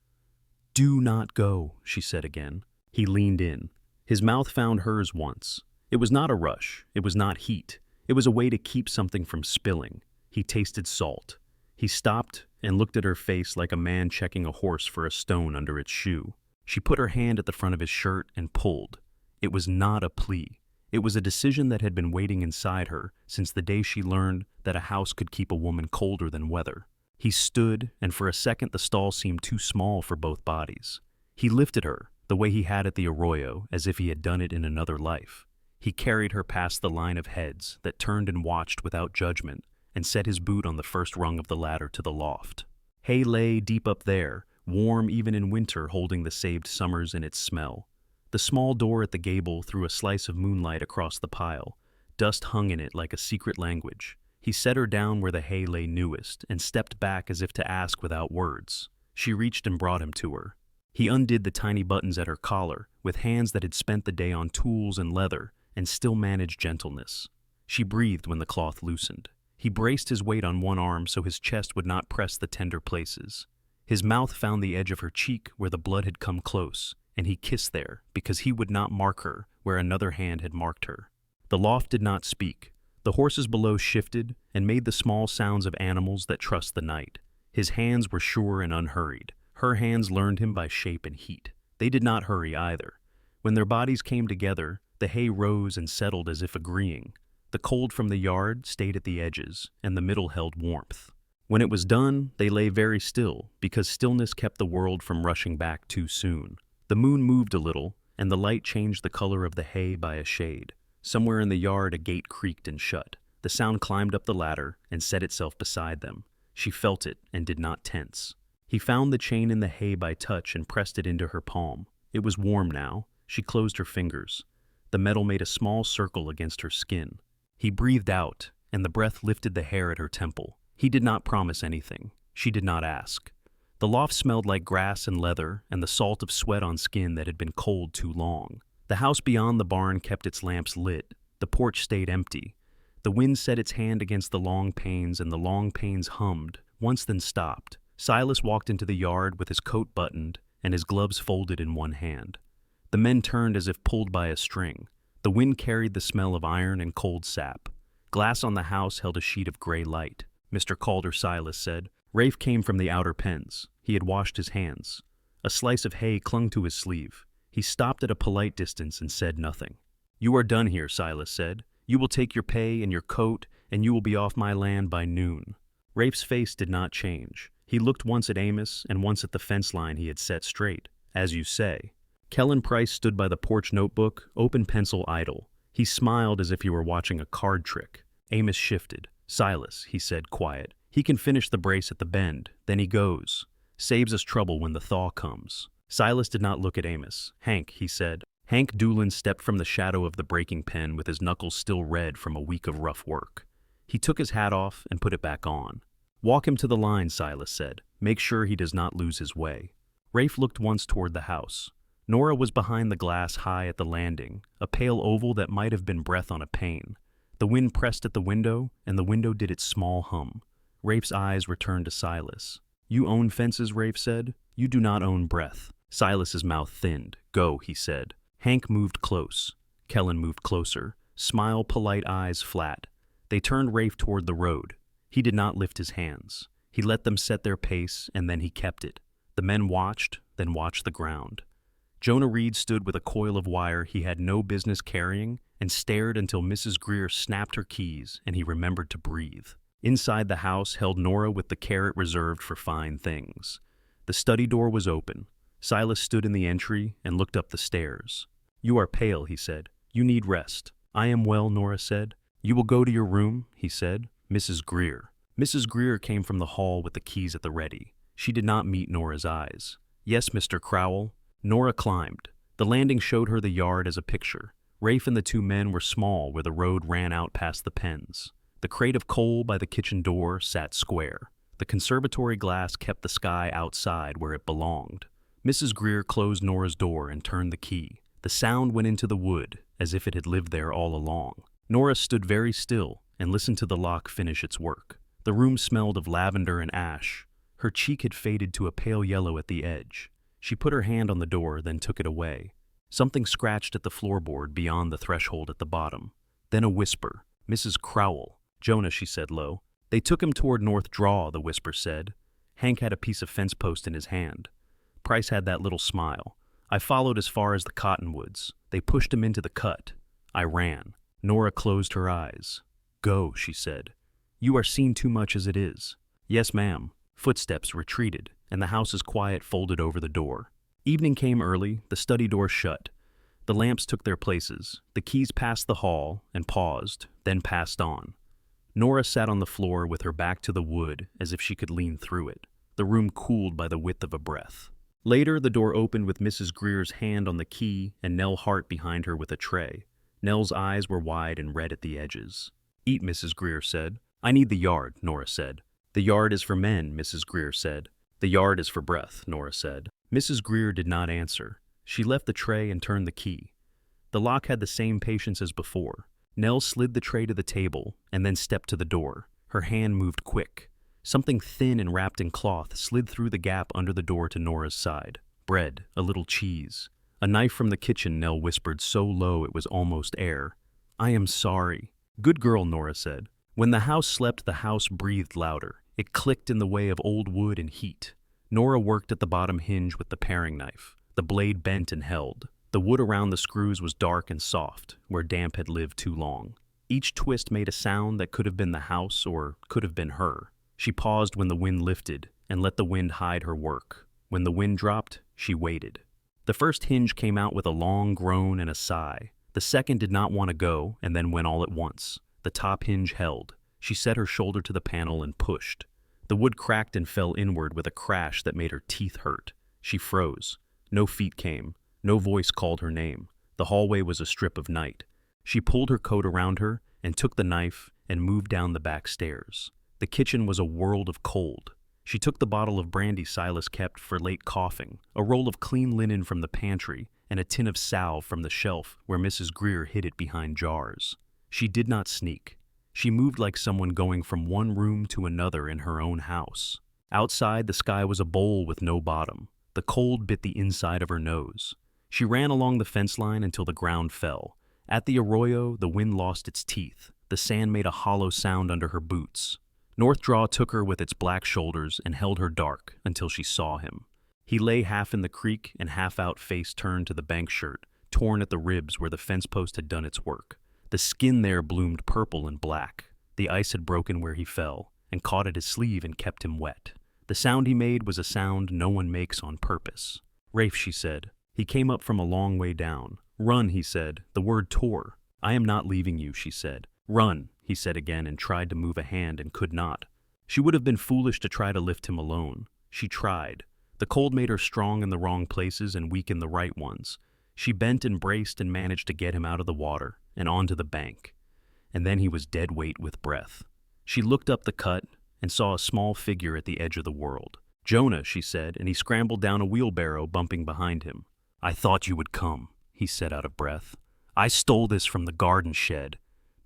Do not go, she said again. He leaned in. His mouth found hers once. It was not a rush. It was not heat. It was a way to keep something from spilling. He tasted salt. He stopped and looked at her face like a man checking a horse for a stone under its shoe. She put her hand at the front of his shirt and pulled. It was not a plea. It was a decision that had been waiting inside her since the day she learned that a house could keep a woman colder than weather. He stood, and for a second the stall seemed too small for both bodies. He lifted her, the way he had at the arroyo, as if he had done it in another life. He carried her past the line of heads that turned and watched without judgment, and set his boot on the first rung of the ladder to the loft. Hay lay deep up there, warm even in winter, holding the saved summers in its smell. The small door at the gable threw a slice of moonlight across the pile. Dust hung in it like a secret language. He set her down where the hay lay newest and stepped back as if to ask without words. She reached and brought him to her. He undid the tiny buttons at her collar with hands that had spent the day on tools and leather and still managed gentleness. She breathed when the cloth loosened. He braced his weight on one arm so his chest would not press the tender places. His mouth found the edge of her cheek where the blood had come close, and he kissed there because he would not mark her where another hand had marked her. The loft did not speak. The horses below shifted and made the small sounds of animals that trust the night. His hands were sure and unhurried. Her hands learned him by shape and heat. They did not hurry either. When their bodies came together, the hay rose and settled as if agreeing. The cold from the yard stayed at the edges, and the middle held warmth. When it was done, they lay very still, because stillness kept the world from rushing back too soon. The moon moved a little, and the light changed the color of the hay by a shade. Somewhere in the yard a gate creaked and shut. The sound climbed up the ladder and set itself beside them. She felt it and did not tense. He found the chain in the hay by touch and pressed it into her palm. It was warm now. She closed her fingers. The metal made a small circle against her skin. He breathed out, and the breath lifted the hair at her temple. He did not promise anything. She did not ask. The loft smelled like grass and leather and the salt of sweat on skin that had been cold too long. The house beyond the barn kept its lamps lit. The porch stayed empty. The wind set its hand against the long panes, and the long panes hummed, once then stopped. Silas walked into the yard with his coat buttoned and his gloves folded in one hand. The men turned as if pulled by a string. The wind carried the smell of iron and cold sap. Glass on the house held a sheet of gray light. Mr. Calder, Silas said. Rafe came from the outer pens. He had washed his hands. A slice of hay clung to his sleeve. He stopped at a polite distance and said nothing. You are done here, Silas said. You will take your pay and your coat, and you will be off my land by noon. Rafe's face did not change. He looked once at Amos and once at the fence line he had set straight. As you say. Kellen Price stood by the porch notebook, open pencil idle. He smiled as if he were watching a card trick. Amos shifted. Silas, he said, quiet. He can finish the brace at the bend. Then he goes. Saves us trouble when the thaw comes. Silas did not look at Amos. Hank, he said. Hank Doolin stepped from the shadow of the breaking pen with his knuckles still red from a week of rough work. He took his hat off and put it back on. Walk him to the line, Silas said. Make sure he does not lose his way. Rafe looked once toward the house. Nora was behind the glass high at the landing, a pale oval that might have been breath on a pane. The wind pressed at the window, and the window did its small hum. Rafe's eyes returned to Silas. You own fences, Rafe said. You do not own breath. Silas's mouth thinned. Go, he said. Hank moved close. Kellen moved closer. Smile, polite eyes flat. They turned Rafe toward the road. He did not lift his hands. He let them set their pace, and then he kept it. The men watched, then watched the ground. Jonah Reed stood with a coil of wire he had no business carrying and stared until Mrs. Greer snapped her keys and he remembered to breathe. Inside the house held Nora with the carrot reserved for fine things. The study door was open. Silas stood in the entry and looked up the stairs. You are pale, he said. You need rest. I am well, Nora said. You will go to your room, he said. Mrs. Greer. Mrs. Greer came from the hall with the keys at the ready. She did not meet Nora's eyes. Yes, Mr. Crowell. Nora climbed. The landing showed her the yard as a picture. Rafe and the two men were small where the road ran out past the pens. The crate of coal by the kitchen door sat square. The conservatory glass kept the sky outside where it belonged. Mrs. Greer closed Nora's door and turned the key. The sound went into the wood, as if it had lived there all along. Nora stood very still and listened to the lock finish its work. The room smelled of lavender and ash. Her cheek had faded to a pale yellow at the edge. She put her hand on the door, then took it away. Something scratched at the floorboard beyond the threshold at the bottom. Then a whisper. Mrs. Crowell. Jonah, she said low. They took him toward North Draw, the whisper said. Hank had a piece of fence post in his hand. Price had that little smile. I followed as far as the cottonwoods. They pushed him into the cut. I ran. Nora closed her eyes. Go, she said. You are seen too much as it is. Yes, ma'am. Footsteps retreated, and the house's quiet folded over the door. Evening came early, the study door shut. The lamps took their places. The keys passed the hall and paused, then passed on. Nora sat on the floor with her back to the wood as if she could lean through it. The room cooled by the width of a breath. Later, the door opened with Mrs. Greer's hand on the key and Nell Hart behind her with a tray. Nell's eyes were wide and red at the edges. "Eat," Mrs. Greer said. "I need the yard," Nora said. "The yard is for men," Mrs. Greer said. "The yard is for breath," Nora said. Mrs. Greer did not answer. She left the tray and turned the key. The lock had the same patience as before. Nell slid the tray to the table and then stepped to the door. Her hand moved quick. Something thin and wrapped in cloth slid through the gap under the door to Nora's side. Bread, a little cheese. A knife from the kitchen, Nell whispered so low it was almost air. "I am sorry." "Good girl," Nora said. When the house slept, the house breathed louder. It clicked in the way of old wood and heat. Nora worked at the bottom hinge with the paring knife. The blade bent and held. The wood around the screws was dark and soft, where damp had lived too long. Each twist made a sound that could have been the house or could have been her. She paused when the wind lifted and let the wind hide her work. When the wind dropped, she waited. The first hinge came out with a long groan and a sigh. The second did not want to go and then went all at once. The top hinge held. She set her shoulder to the panel and pushed. The wood cracked and fell inward with a crash that made her teeth hurt. She froze. No feet came. No voice called her name. The hallway was a strip of night. She pulled her coat around her and took the knife and moved down the back stairs. The kitchen was a world of cold. She took the bottle of brandy Silas kept for late coughing, a roll of clean linen from the pantry, and a tin of salve from the shelf where Mrs. Greer hid it behind jars. She did not sneak. She moved like someone going from one room to another in her own house. Outside, the sky was a bowl with no bottom. The cold bit the inside of her nose. She ran along the fence line until the ground fell. At the arroyo, the wind lost its teeth. The sand made a hollow sound under her boots. Northdraw took her with its black shoulders and held her dark until she saw him. He lay half in the creek and half out, face turned to the bank shirt, torn at the ribs where the fence post had done its work. The skin there bloomed purple and black. The ice had broken where he fell and caught at his sleeve and kept him wet. The sound he made was a sound no one makes on purpose. "Rafe," she said. He came up from a long way down. "Run," he said. The word tore. "I am not leaving you," she said. "Run," he said again and tried to move a hand and could not. She would have been foolish to try to lift him alone. She tried. The cold made her strong in the wrong places and weak in the right ones. She bent and braced and managed to get him out of the water and onto the bank. And then he was dead weight with breath. She looked up the cut and saw a small figure at the edge of the world. "Jonah," she said, and he scrambled down a wheelbarrow, bumping behind him. "I thought you would come," he said out of breath. "I stole this from the garden shed.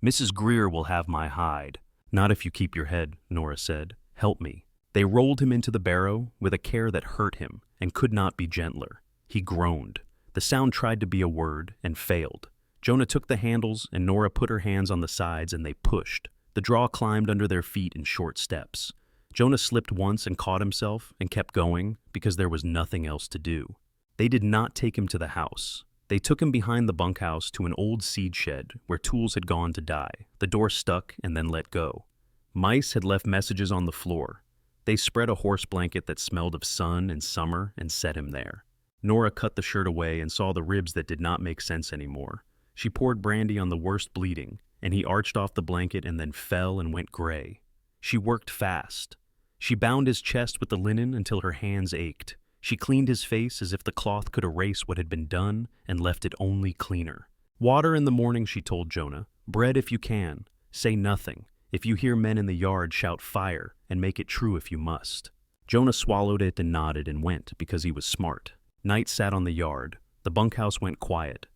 Mrs. Greer will have my hide." "Not if you keep your head," Nora said. "Help me." They rolled him into the barrow with a care that hurt him and could not be gentler. He groaned. The sound tried to be a word and failed. Jonah took the handles and Nora put her hands on the sides and they pushed. The draw climbed under their feet in short steps. Jonah slipped once and caught himself and kept going because there was nothing else to do. They did not take him to the house. They took him behind the bunkhouse to an old seed shed where tools had gone to die. The door stuck and then let go. Mice had left messages on the floor. They spread a horse blanket that smelled of sun and summer and set him there. Nora cut the shirt away and saw the ribs that did not make sense anymore. She poured brandy on the worst bleeding, and he arched off the blanket and then fell and went gray. She worked fast. She bound his chest with the linen until her hands ached. She cleaned his face as if the cloth could erase what had been done and left it only cleaner. "Water in the morning," she told Jonah. "Bread if you can. Say nothing. If you hear men in the yard, shout fire, and make it true if you must." Jonah swallowed it and nodded and went because he was smart. Night sat on the yard. The bunkhouse went quiet.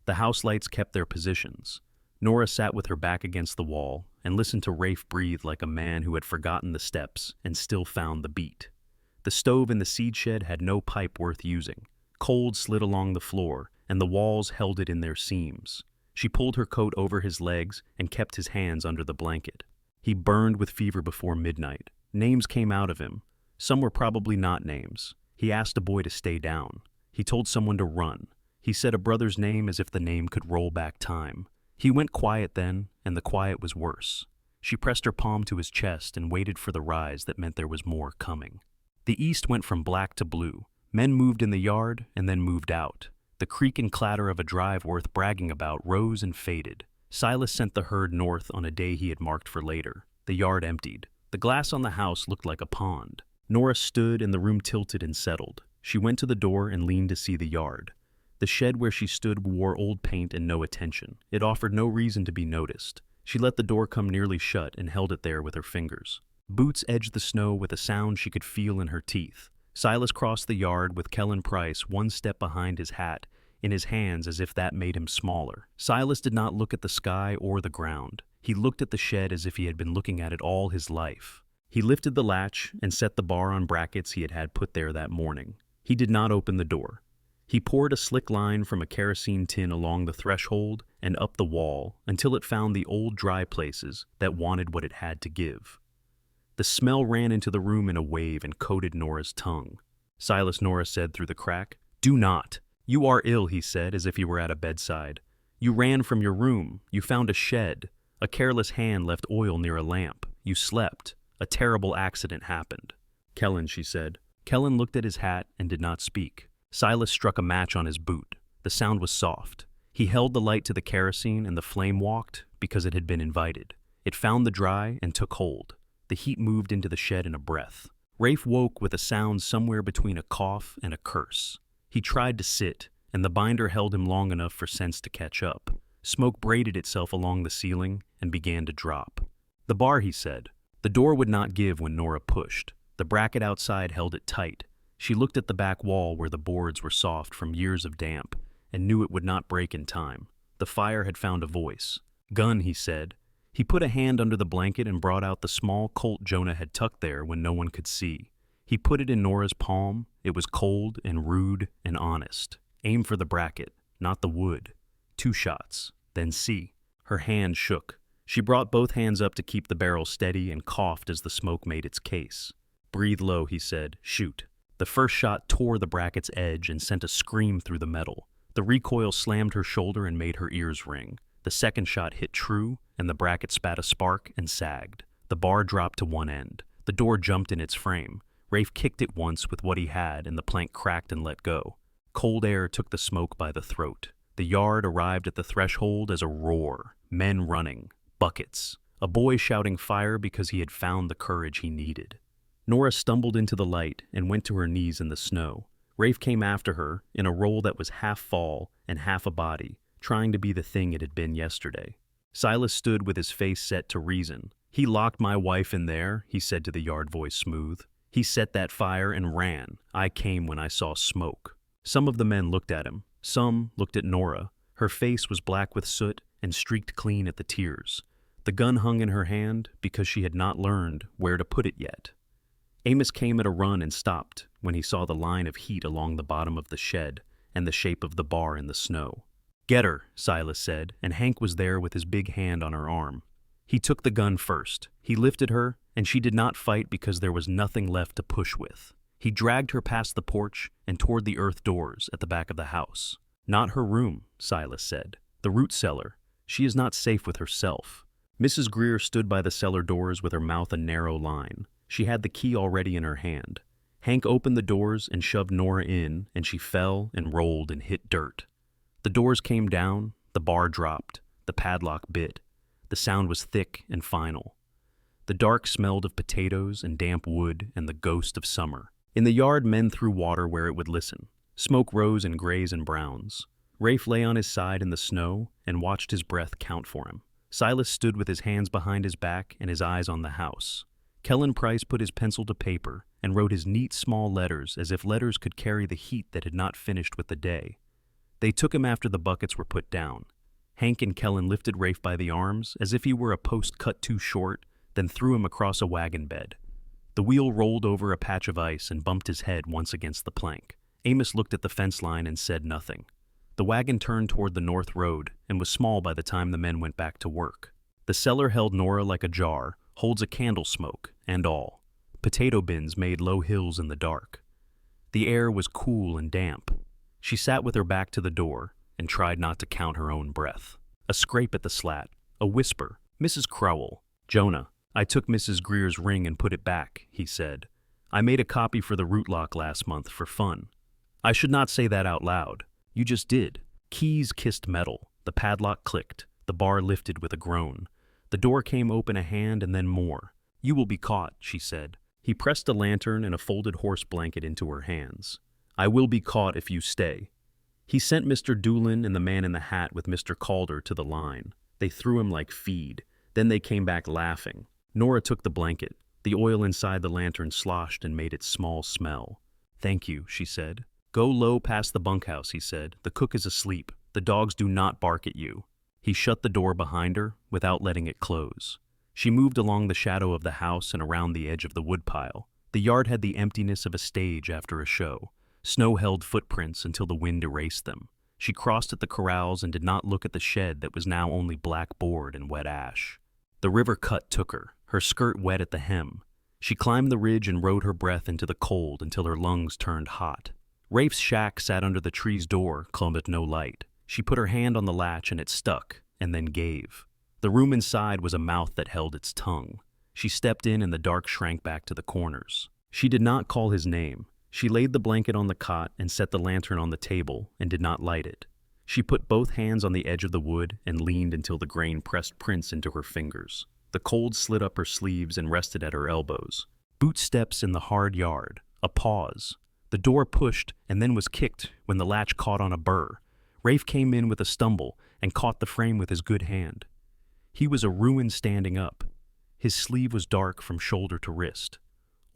The house lights kept their positions. Nora sat with her back against the wall and listened to Rafe breathe like a man who had forgotten the steps and still found the beat. The stove in the seed shed had no pipe worth using. Cold slid along the floor, and the walls held it in their seams. She pulled her coat over his legs and kept his hands under the blanket. He burned with fever before midnight. Names came out of him. Some were probably not names. He asked a boy to stay down. He told someone to run. He said a brother's name as if the name could roll back time. He went quiet then, and the quiet was worse. She pressed her palm to his chest and waited for the rise that meant there was more coming. The east went from black to blue. Men moved in the yard and then moved out. The creak and clatter of a drive worth bragging about rose and faded. Silas sent the herd north on a day he had marked for later. The yard emptied. The glass on the house looked like a pond. Nora stood and the room tilted and settled. She went to the door and leaned to see the yard. The shed where she stood wore old paint and no attention. It offered no reason to be noticed. She let the door come nearly shut and held it there with her fingers. Boots edged the snow with a sound she could feel in her teeth. Silas crossed the yard with Kellen Price one step behind his hat, in his hands as if that made him smaller. Silas did not look at the sky or the ground. He looked at the shed as if he had been looking at it all his life. He lifted the latch and set the bar on brackets he had had put there that morning. He did not open the door. He poured a slick line from a kerosene tin along the threshold and up the wall until it found the old dry places that wanted what it had to give. The smell ran into the room in a wave and coated Nora's tongue. Silas, Nora said through the crack. "Do not. You are ill," he said, as if he were at a bedside. "You ran from your room. You found a shed. A careless hand left oil near a lamp. You slept. A terrible accident happened." "Kellen," she said. Kellen looked at his hat and did not speak. Silas struck a match on his boot. The sound was soft. He held the light to the kerosene and the flame walked because it had been invited. It found the dry and took hold. The heat moved into the shed in a breath. Rafe woke with a sound somewhere between a cough and a curse. He tried to sit, and the binder held him long enough for sense to catch up. Smoke braided itself along the ceiling and began to drop. "The bar," he said. The door would not give when Nora pushed. The bracket outside held it tight. She looked at the back wall where the boards were soft from years of damp and knew it would not break in time. The fire had found a voice. "Gun," he said. He put a hand under the blanket and brought out the small Colt Jonah had tucked there when no one could see. He put it in Nora's palm. It was cold and rude and honest. "Aim for the bracket, not the wood. 2 shots, then see." Her hand shook. She brought both hands up to keep the barrel steady and coughed as the smoke made its case. "Breathe low," he said. "Shoot." The first shot tore the bracket's edge and sent a scream through the metal. The recoil slammed her shoulder and made her ears ring. The second shot hit true, and the bracket spat a spark and sagged. The bar dropped to one end. The door jumped in its frame. Rafe kicked it once with what he had, and the plank cracked and let go. Cold air took the smoke by the throat. The yard arrived at the threshold as a roar. Men running. Buckets. A boy shouting fire because he had found the courage he needed. Nora stumbled into the light and went to her knees in the snow. Rafe came after her, in a role that was half fall and half a body, trying to be the thing it had been yesterday. Silas stood with his face set to reason. "He locked my wife in there," he said to the yard voice smooth. "He set that fire and ran. I came when I saw smoke." Some of the men looked at him. Some looked at Nora. Her face was black with soot and streaked clean at the tears. The gun hung in her hand because she had not learned where to put it yet. Amos came at a run and stopped when he saw the line of heat along the bottom of the shed and the shape of the bar in the snow. "Get her," Silas said, and Hank was there with his big hand on her arm. He took the gun first. He lifted her, and she did not fight because there was nothing left to push with. He dragged her past the porch and toward the earth doors at the back of the house. "Not her room," Silas said. "The root cellar. She is not safe with herself." Mrs. Greer stood by the cellar doors with her mouth a narrow line. She had the key already in her hand. Hank opened the doors and shoved Nora in, and she fell and rolled and hit dirt. The doors came down, the bar dropped, the padlock bit. The sound was thick and final. The dark smelled of potatoes and damp wood and the ghost of summer. In the yard, men threw water where it would listen. Smoke rose in grays and browns. Rafe lay on his side in the snow and watched his breath count for him. Silas stood with his hands behind his back and his eyes on the house. Kellen Price put his pencil to paper and wrote his neat small letters as if letters could carry the heat that had not finished with the day. They took him after the buckets were put down. Hank and Kellen lifted Rafe by the arms as if he were a post cut too short, then threw him across a wagon bed. The wheel rolled over a patch of ice and bumped his head once against the plank. Amos looked at the fence line and said nothing. The wagon turned toward the north road and was small by the time the men went back to work. The cellar held Nora like a jar, holds a candle smoke, and all. Potato bins made low hills in the dark. The air was cool and damp. She sat with her back to the door and tried not to count her own breath. A scrape at the slat, a whisper. "Mrs. Crowell." "Jonah, I took Mrs. Greer's ring and put it back," he said. "I made a copy for the root lock last month for fun." "I should not say that out loud." "You just did." Keys kissed metal. The padlock clicked. The bar lifted with a groan. The door came open a hand and then more. "You will be caught," she said. He pressed a lantern and a folded horse blanket into her hands. "I will be caught if you stay." He sent Mr. Doolin and the man in the hat with Mr. Calder to the line. They threw him like feed. Then they came back laughing. Nora took the blanket. The oil inside the lantern sloshed and made its small smell. "Thank you," she said. "Go low past the bunkhouse," he said. "The cook is asleep. The dogs do not bark at you." He shut the door behind her without letting it close. She moved along the shadow of the house and around the edge of the woodpile. The yard had the emptiness of a stage after a show. Snow held footprints until the wind erased them. She crossed at the corrals and did not look at the shed that was now only black board and wet ash. The river cut took her skirt wet at the hem. She climbed the ridge and rode her breath into the cold until her lungs turned hot. Rafe's shack sat under the tree's door, clump no light. She put her hand on the latch and it stuck, and then gave. The room inside was a mouth that held its tongue. She stepped in and the dark shrank back to the corners. She did not call his name. She laid the blanket on the cot and set the lantern on the table and did not light it. She put both hands on the edge of the wood and leaned until the grain pressed prints into her fingers. The cold slid up her sleeves and rested at her elbows. Boot steps in the hard yard. A pause. The door pushed and then was kicked when the latch caught on a burr. Rafe came in with a stumble and caught the frame with his good hand. He was a ruin standing up. His sleeve was dark from shoulder to wrist.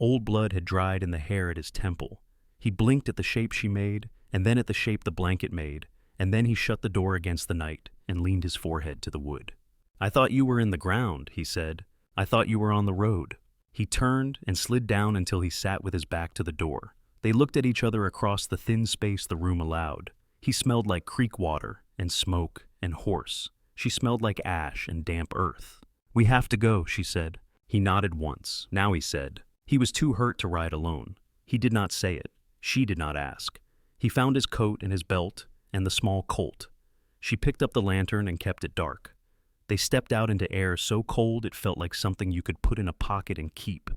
Old blood had dried in the hair at his temple. He blinked at the shape she made, and then at the shape the blanket made, and then he shut the door against the night and leaned his forehead to the wood. "I thought you were in the ground," he said. "I thought you were on the road." He turned and slid down until he sat with his back to the door. They looked at each other across the thin space the room allowed. He smelled like creek water and smoke and horse. She smelled like ash and damp earth. "We have to go," she said. He nodded once. Now he said. He was too hurt to ride alone. He did not say it. She did not ask. He found his coat and his belt and the small Colt. She picked up the lantern and kept it dark. They stepped out into air so cold it felt like something you could put in a pocket and keep.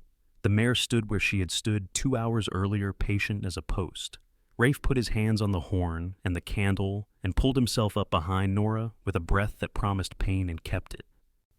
The mare stood where she had stood 2 hours earlier, patient as a post. Rafe put his hands on the horn and the candle and pulled himself up behind Nora with a breath that promised pain and kept it.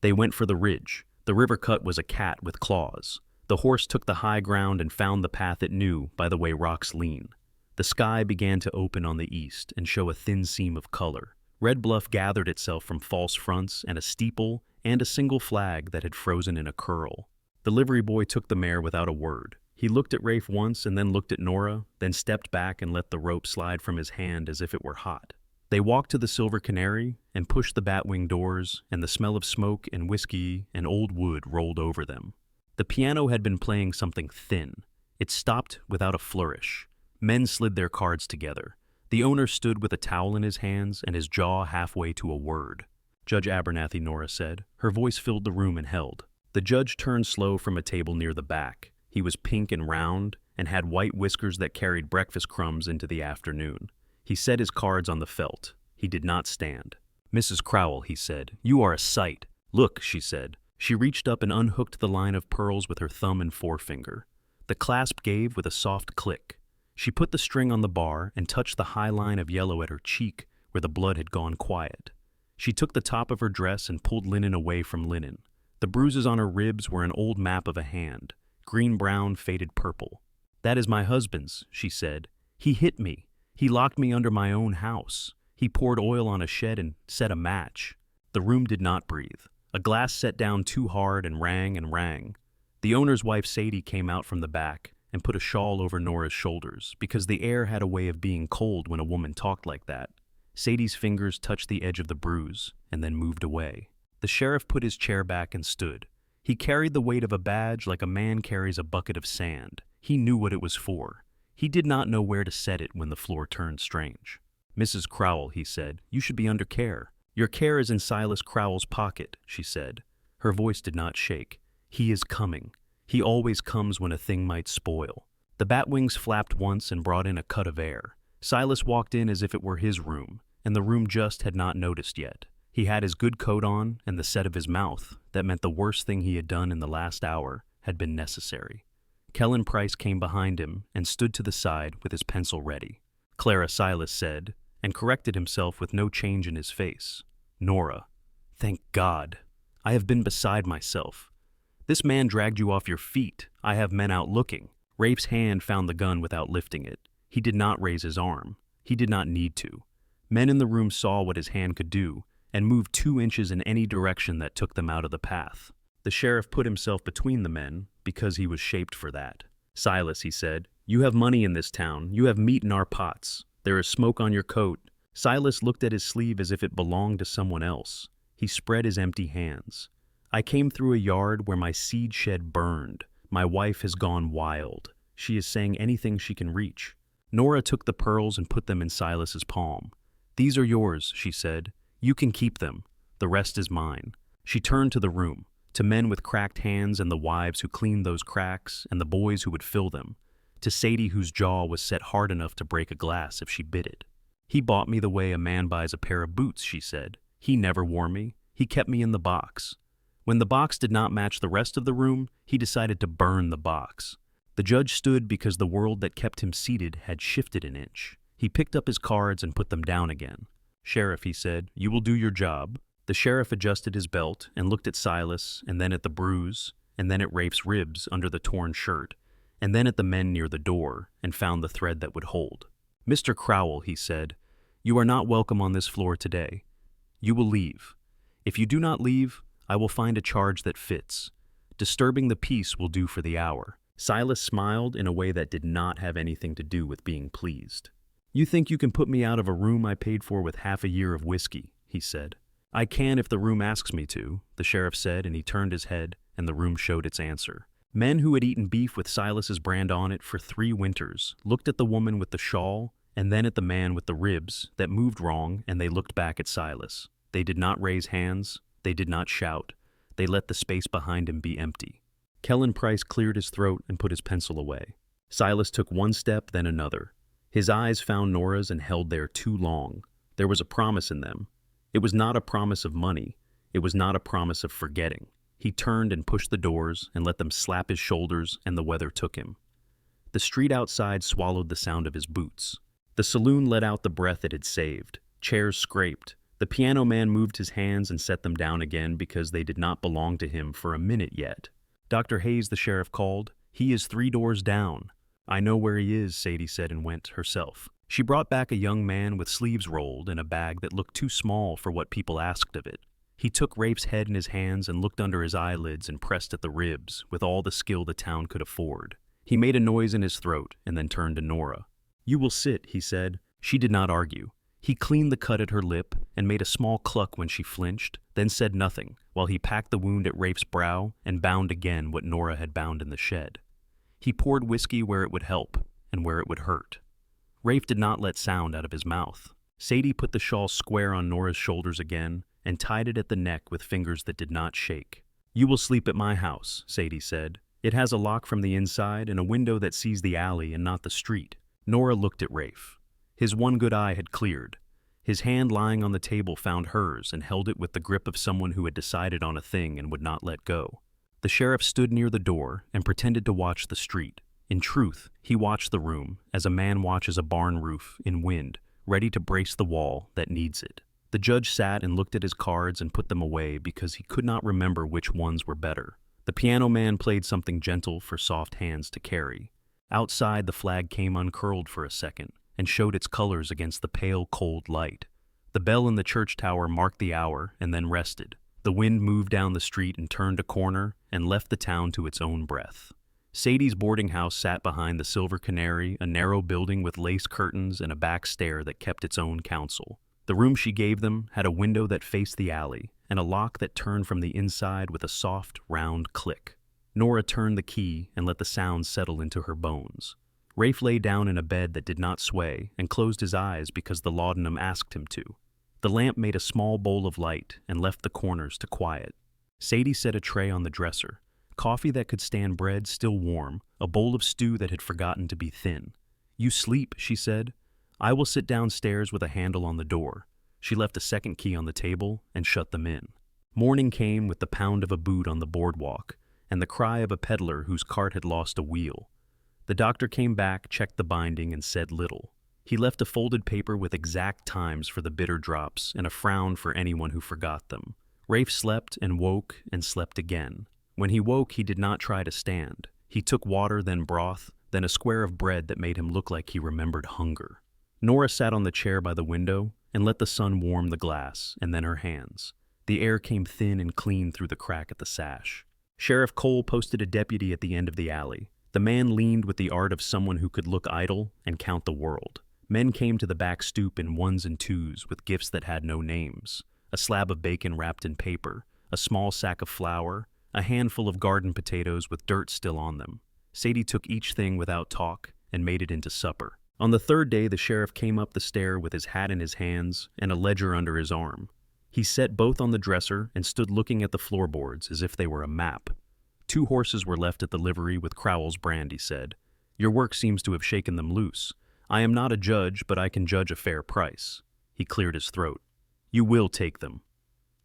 They went for the ridge. The river cut was a cat with claws. The horse took the high ground and found the path it knew by the way rocks lean. The sky began to open on the east and show a thin seam of color. Red Bluff gathered itself from false fronts and a steeple and a single flag that had frozen in a curl. The livery boy took the mare without a word. He looked at Rafe once and then looked at Nora, then stepped back and let the rope slide from his hand as if it were hot. They walked to the Silver Canary and pushed the batwing doors, and the smell of smoke and whiskey and old wood rolled over them. The piano had been playing something thin. It stopped without a flourish. Men slid their cards together. The owner stood with a towel in his hands and his jaw halfway to a word. "Judge Abernathy," Nora said. Her voice filled the room and held. The judge turned slow from a table near the back. He was pink and round and had white whiskers that carried breakfast crumbs into the afternoon. He set his cards on the felt. He did not stand. "Mrs. Crowell," he said, "you are a sight." "Look," she said. She reached up and unhooked the line of pearls with her thumb and forefinger. The clasp gave with a soft click. She put the string on the bar and touched the high line of yellow at her cheek where the blood had gone quiet. She took the top of her dress and pulled linen away from linen. The bruises on her ribs were an old map of a hand, green-brown, faded purple. "That is my husband's," she said. "He hit me. He locked me under my own house. He poured oil on a shed and set a match." The room did not breathe. A glass set down too hard and rang and rang. The owner's wife, Sadie, came out from the back and put a shawl over Nora's shoulders because the air had a way of being cold when a woman talked like that. Sadie's fingers touched the edge of the bruise and then moved away. The sheriff put his chair back and stood. He carried the weight of a badge like a man carries a bucket of sand. He knew what it was for. He did not know where to set it when the floor turned strange. "Mrs. Crowell," he said, "you should be under care." "Your care is in Silas Crowell's pocket," she said. Her voice did not shake. "He is coming. He always comes when a thing might spoil." The batwings flapped once and brought in a cut of air. Silas walked in as if it were his room, and the room just had not noticed yet. He had his good coat on and the set of his mouth. That meant the worst thing he had done in the last hour had been necessary. Kellen Price came behind him and stood to the side with his pencil ready. "Clara," Silas said, and corrected himself with no change in his face. "Nora, thank God. I have been beside myself. This man dragged you off your feet. I have men out looking." Rafe's hand found the gun without lifting it. He did not raise his arm. He did not need to. Men in the room saw what his hand could do and moved 2 inches in any direction that took them out of the path. The sheriff put himself between the men because he was shaped for that. "Silas," he said, "you have money in this town. You have meat in our pots. There is smoke on your coat." Silas looked at his sleeve as if it belonged to someone else. He spread his empty hands. "I came through a yard where my seed shed burned. My wife has gone wild. She is saying anything she can reach." Nora took the pearls and put them in Silas's palm. "These are yours," she said. "You can keep them. The rest is mine." She turned to the room, to men with cracked hands and the wives who cleaned those cracks and the boys who would fill them, to Sadie whose jaw was set hard enough to break a glass if she bit it. "He bought me the way a man buys a pair of boots," she said. "He never wore me. He kept me in the box. When the box did not match the rest of the room, he decided to burn the box." The judge stood because the world that kept him seated had shifted an inch. He picked up his cards and put them down again. "Sheriff," he said, "you will do your job." The sheriff adjusted his belt and looked at Silas, and then at the bruise, and then at Rafe's ribs under the torn shirt, and then at the men near the door, and found the thread that would hold. "Mr. Crowell," he said, "you are not welcome on this floor today. You will leave. If you do not leave, I will find a charge that fits. Disturbing the peace will do for the hour." Silas smiled in a way that did not have anything to do with being pleased. "You think you can put me out of a room I paid for with half a year of whiskey," he said. "I can if the room asks me to," the sheriff said, and he turned his head, and the room showed its answer. Men who had eaten beef with Silas's brand on it for 3 winters looked at the woman with the shawl and then at the man with the ribs that moved wrong, and they looked back at Silas. They did not raise hands. They did not shout. They let the space behind him be empty. Kellen Price cleared his throat and put his pencil away. Silas took one step, then another. His eyes found Nora's and held there too long. There was a promise in them. It was not a promise of money. It was not a promise of forgetting. He turned and pushed the doors and let them slap his shoulders, and the weather took him. The street outside swallowed the sound of his boots. The saloon let out the breath it had saved. Chairs scraped. The piano man moved his hands and set them down again because they did not belong to him for a minute yet. "Dr. Hayes," the sheriff called. "He is 3 doors down." "I know where he is," Sadie said, and went herself. She brought back a young man with sleeves rolled and a bag that looked too small for what people asked of it. He took Rafe's head in his hands and looked under his eyelids and pressed at the ribs with all the skill the town could afford. He made a noise in his throat and then turned to Nora. "You will sit," he said. She did not argue. He cleaned the cut at her lip and made a small cluck when she flinched, then said nothing, while he packed the wound at Rafe's brow and bound again what Nora had bound in the shed. He poured whiskey where it would help and where it would hurt. Rafe did not let sound out of his mouth. Sadie put the shawl square on Nora's shoulders again and tied it at the neck with fingers that did not shake. "You will sleep at my house," Sadie said. "It has a lock from the inside and a window that sees the alley and not the street." Nora looked at Rafe. His one good eye had cleared. His hand lying on the table found hers and held it with the grip of someone who had decided on a thing and would not let go. The sheriff stood near the door and pretended to watch the street. In truth, he watched the room as a man watches a barn roof in wind, ready to brace the wall that needs it. The judge sat and looked at his cards and put them away because he could not remember which ones were better. The piano man played something gentle for soft hands to carry. Outside, the flag came uncurled for a second and showed its colors against the pale, cold light. The bell in the church tower marked the hour and then rested. The wind moved down the street and turned a corner and left the town to its own breath. Sadie's boarding house sat behind the Silver Canary, a narrow building with lace curtains and a back stair that kept its own counsel. The room she gave them had a window that faced the alley and a lock that turned from the inside with a soft, round click. Nora turned the key and let the sound settle into her bones. Rafe lay down in a bed that did not sway and closed his eyes because the laudanum asked him to. The lamp made a small bowl of light and left the corners to quiet. Sadie set a tray on the dresser, coffee that could stand bread still warm, a bowl of stew that had forgotten to be thin. "You sleep," she said. "I will sit downstairs with a handle on the door." She left a second key on the table and shut them in. Morning came with the pound of a boot on the boardwalk and the cry of a peddler whose cart had lost a wheel. The doctor came back, checked the binding, and said little. He left a folded paper with exact times for the bitter drops and a frown for anyone who forgot them. Rafe slept and woke and slept again. When he woke, he did not try to stand. He took water, then broth, then a square of bread that made him look like he remembered hunger. Nora sat on the chair by the window and let the sun warm the glass and then her hands. The air came thin and clean through the crack at the sash. Sheriff Cole posted a deputy at the end of the alley. The man leaned with the art of someone who could look idle and count the world. Men came to the back stoop in ones and twos with gifts that had no names. A slab of bacon wrapped in paper, a small sack of flour, a handful of garden potatoes with dirt still on them. Sadie took each thing without talk and made it into supper. On the third day, the sheriff came up the stair with his hat in his hands and a ledger under his arm. He set both on the dresser and stood looking at the floorboards as if they were a map. 2 horses were left at the livery with Crowell's brand, he said. Your work seems to have shaken them loose. I am not a judge, but I can judge a fair price. He cleared his throat. You will take them.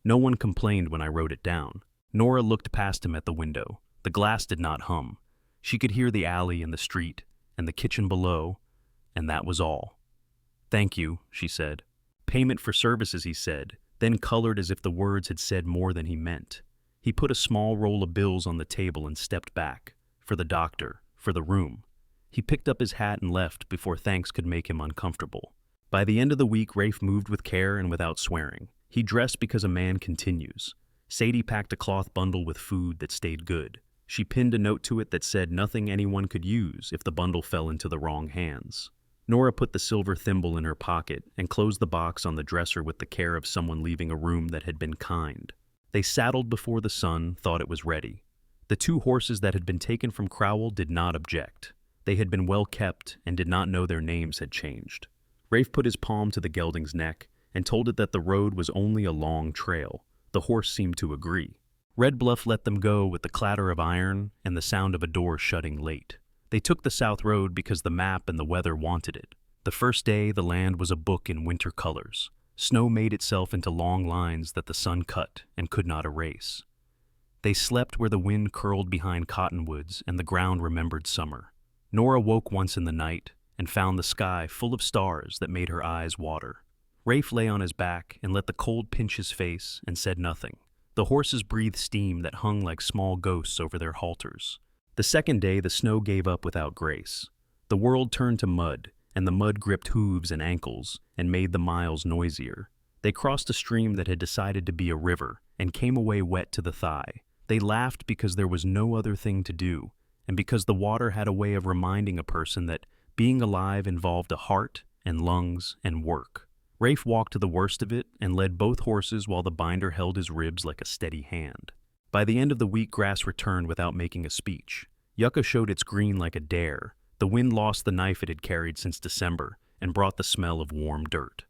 No one complained when I wrote it down. Nora looked past him at the window. The glass did not hum. She could hear the alley and the street and the kitchen below, and that was all. Thank you, she said. Payment for services, he said, then colored as if the words had said more than he meant. He put a small roll of bills on the table and stepped back. For the doctor, for the room. He picked up his hat and left before thanks could make him uncomfortable. By the end of the week, Rafe moved with care and without swearing. He dressed because a man continues. Sadie packed a cloth bundle with food that stayed good. She pinned a note to it that said nothing anyone could use if the bundle fell into the wrong hands. Nora put the silver thimble in her pocket and closed the box on the dresser with the care of someone leaving a room that had been kind. They saddled before the sun thought it was ready. The 2 horses that had been taken from Crowell did not object. They had been well kept and did not know their names had changed. Rafe put his palm to the gelding's neck and told it that the road was only a long trail. The horse seemed to agree. Red Bluff let them go with the clatter of iron and the sound of a door shutting late. They took the south road because the map and the weather wanted it. The first day, the land was a book in winter colors. Snow made itself into long lines that the sun cut and could not erase. They slept where the wind curled behind cottonwoods and the ground remembered summer. Nora woke once in the night and found the sky full of stars that made her eyes water. Rafe lay on his back and let the cold pinch his face and said nothing. The horses breathed steam that hung like small ghosts over their halters. The second day, the snow gave up without grace. The world turned to mud, and the mud gripped hooves and ankles and made the miles noisier. They crossed a stream that had decided to be a river and came away wet to the thigh. They laughed because there was no other thing to do, and because the water had a way of reminding a person that being alive involved a heart and lungs and work. Rafe walked to the worst of it and led both horses while the binder held his ribs like a steady hand. By the end of the week, grass returned without making a speech. Yucca showed its green like a dare. The wind lost the knife it had carried since December and brought the smell of warm dirt.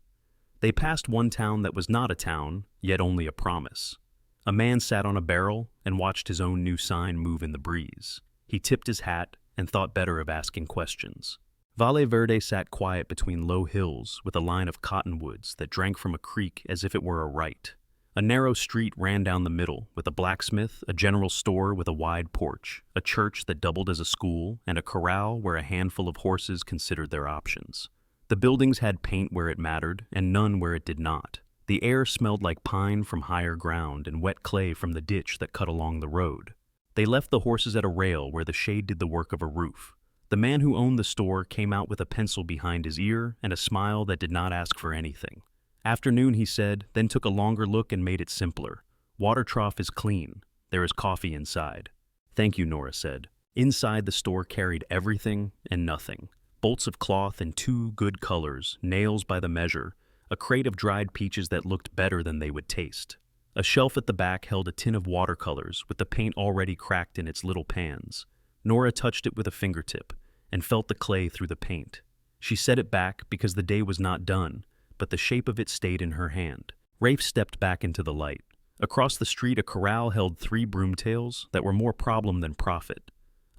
They passed one town that was not a town, yet only a promise. A man sat on a barrel and watched his own new sign move in the breeze. He tipped his hat and thought better of asking questions. Valle Verde sat quiet between low hills with a line of cottonwoods that drank from a creek as if it were a right. A narrow street ran down the middle with a blacksmith, a general store with a wide porch, a church that doubled as a school, and a corral where a handful of horses considered their options. The buildings had paint where it mattered and none where it did not. The air smelled like pine from higher ground and wet clay from the ditch that cut along the road. They left the horses at a rail where the shade did the work of a roof. The man who owned the store came out with a pencil behind his ear and a smile that did not ask for anything. Afternoon, he said, then took a longer look and made it simpler. Water trough is clean. There is coffee inside. Thank you, Nora said. Inside, the store carried everything and nothing. Bolts of cloth in 2 good colors, nails by the measure, a crate of dried peaches that looked better than they would taste. A shelf at the back held a tin of watercolors with the paint already cracked in its little pans. Nora touched it with a fingertip and felt the clay through the paint. She set it back because the day was not done, but the shape of it stayed in her hand. Rafe stepped back into the light. Across the street, a corral held 3 broomtails that were more problem than profit.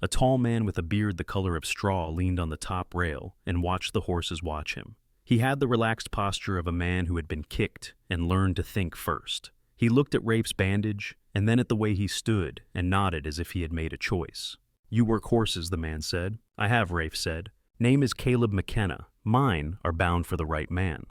A tall man with a beard the color of straw leaned on the top rail and watched the horses watch him. He had the relaxed posture of a man who had been kicked and learned to think first. He looked at Rafe's bandage and then at the way he stood and nodded as if he had made a choice. You work horses, the man said. I have, Rafe said. Name is Caleb McKenna. Mine are bound for the right man.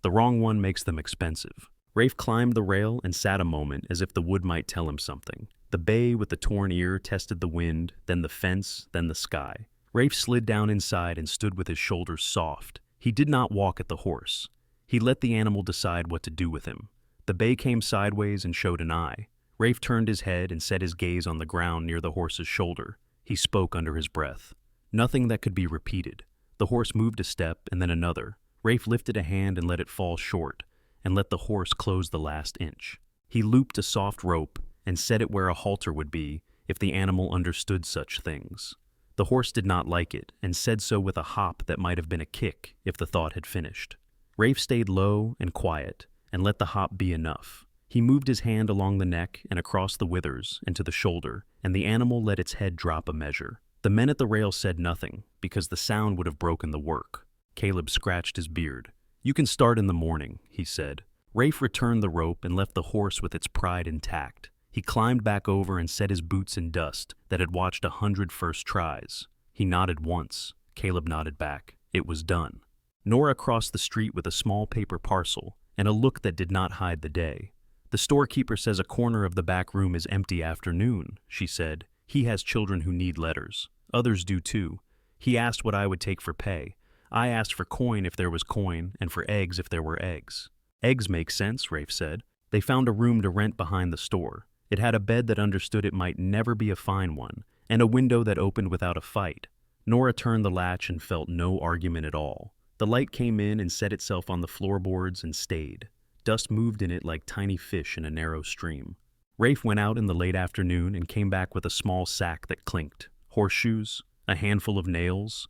The wrong one makes them expensive. Rafe climbed the rail and sat a moment as if the wood might tell him something. The bay with the torn ear tested the wind, then the fence, then the sky. Rafe slid down inside and stood with his shoulders soft, He did not walk at the horse. He let the animal decide what to do with him. The bay came sideways and showed an eye. Rafe turned his head and set his gaze on the ground near the horse's shoulder. He spoke under his breath. Nothing that could be repeated. The horse moved a step and then another. Rafe lifted a hand and let it fall short, and let the horse close the last inch. He looped a soft rope and set it where a halter would be if the animal understood such things. The horse did not like it, and said so with a hop that might have been a kick if the thought had finished. Rafe stayed low and quiet, and let the hop be enough. He moved his hand along the neck and across the withers and to the shoulder, and the animal let its head drop a measure. The men at the rail said nothing, because the sound would have broken the work. Caleb scratched his beard. "You can start in the morning," he said. Rafe returned the rope and left the horse with its pride intact. He climbed back over and set his boots in dust that had watched 100 first tries. He nodded once. Caleb nodded back. It was done. Nora crossed the street with a small paper parcel and a look that did not hide the day. "The storekeeper says a corner of the back room is empty after noon," she said. "He has children who need letters. Others do too. He asked what I would take for pay. I asked for coin if there was coin, and for eggs if there were eggs." "Eggs make sense," Rafe said. They found a room to rent behind the store. It had a bed that understood it might never be a fine one, and a window that opened without a fight. Nora turned the latch and felt no argument at all. The light came in and set itself on the floorboards and stayed. Dust moved in it like tiny fish in a narrow stream. Rafe went out in the late afternoon and came back with a small sack that clinked. Horseshoes, a handful of nails,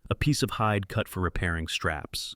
a piece of hide cut for repairing straps.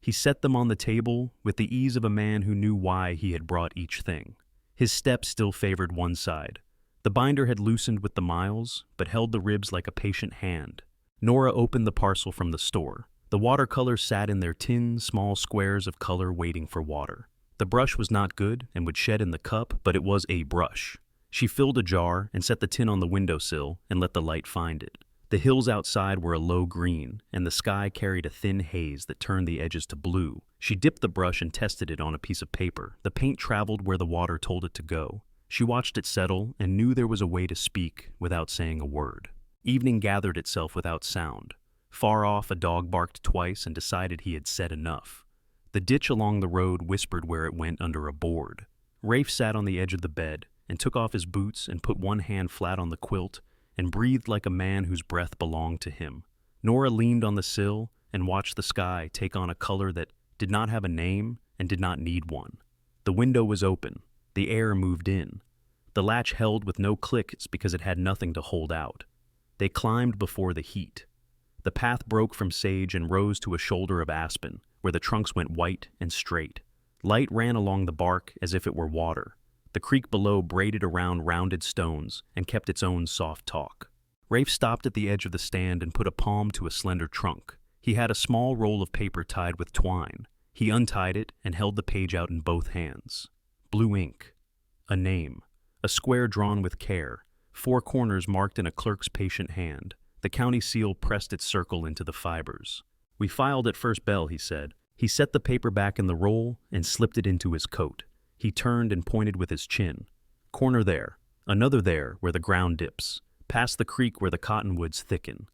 He set them on the table with the ease of a man who knew why he had brought each thing. His step still favored one side. The binder had loosened with the miles, but held the ribs like a patient hand. Nora opened the parcel from the store. The watercolors sat in their tin, small squares of color waiting for water. The brush was not good and would shed in the cup, but it was a brush. She filled a jar and set the tin on the windowsill and let the light find it. The hills outside were a low green, and the sky carried a thin haze that turned the edges to blue. She dipped the brush and tested it on a piece of paper. The paint traveled where the water told it to go. She watched it settle and knew there was a way to speak without saying a word. Evening gathered itself without sound. Far off, a dog barked twice and decided he had said enough. The ditch along the road whispered where it went under a board. Rafe sat on the edge of the bed and took off his boots and put one hand flat on the quilt and breathed like a man whose breath belonged to him. Nora leaned on the sill and watched the sky take on a color that did not have a name and did not need one. The window was open. The air moved in. The latch held with no clicks because it had nothing to hold out. They climbed before the heat. The path broke from sage and rose to a shoulder of aspen, where the trunks went white and straight. Light ran along the bark as if it were water. The creek below braided around rounded stones and kept its own soft talk. Rafe stopped at the edge of the stand and put a palm to a slender trunk. He had a small roll of paper tied with twine. He untied it and held the page out in both hands. Blue ink. A name. A square drawn with care. 4 corners marked in a clerk's patient hand. The county seal pressed its circle into the fibers. "We filed at first bell," he said. He set the paper back in the roll and slipped it into his coat. He turned and pointed with his chin. "Corner there. Another there where the ground dips. Past the creek where the cottonwoods thicken.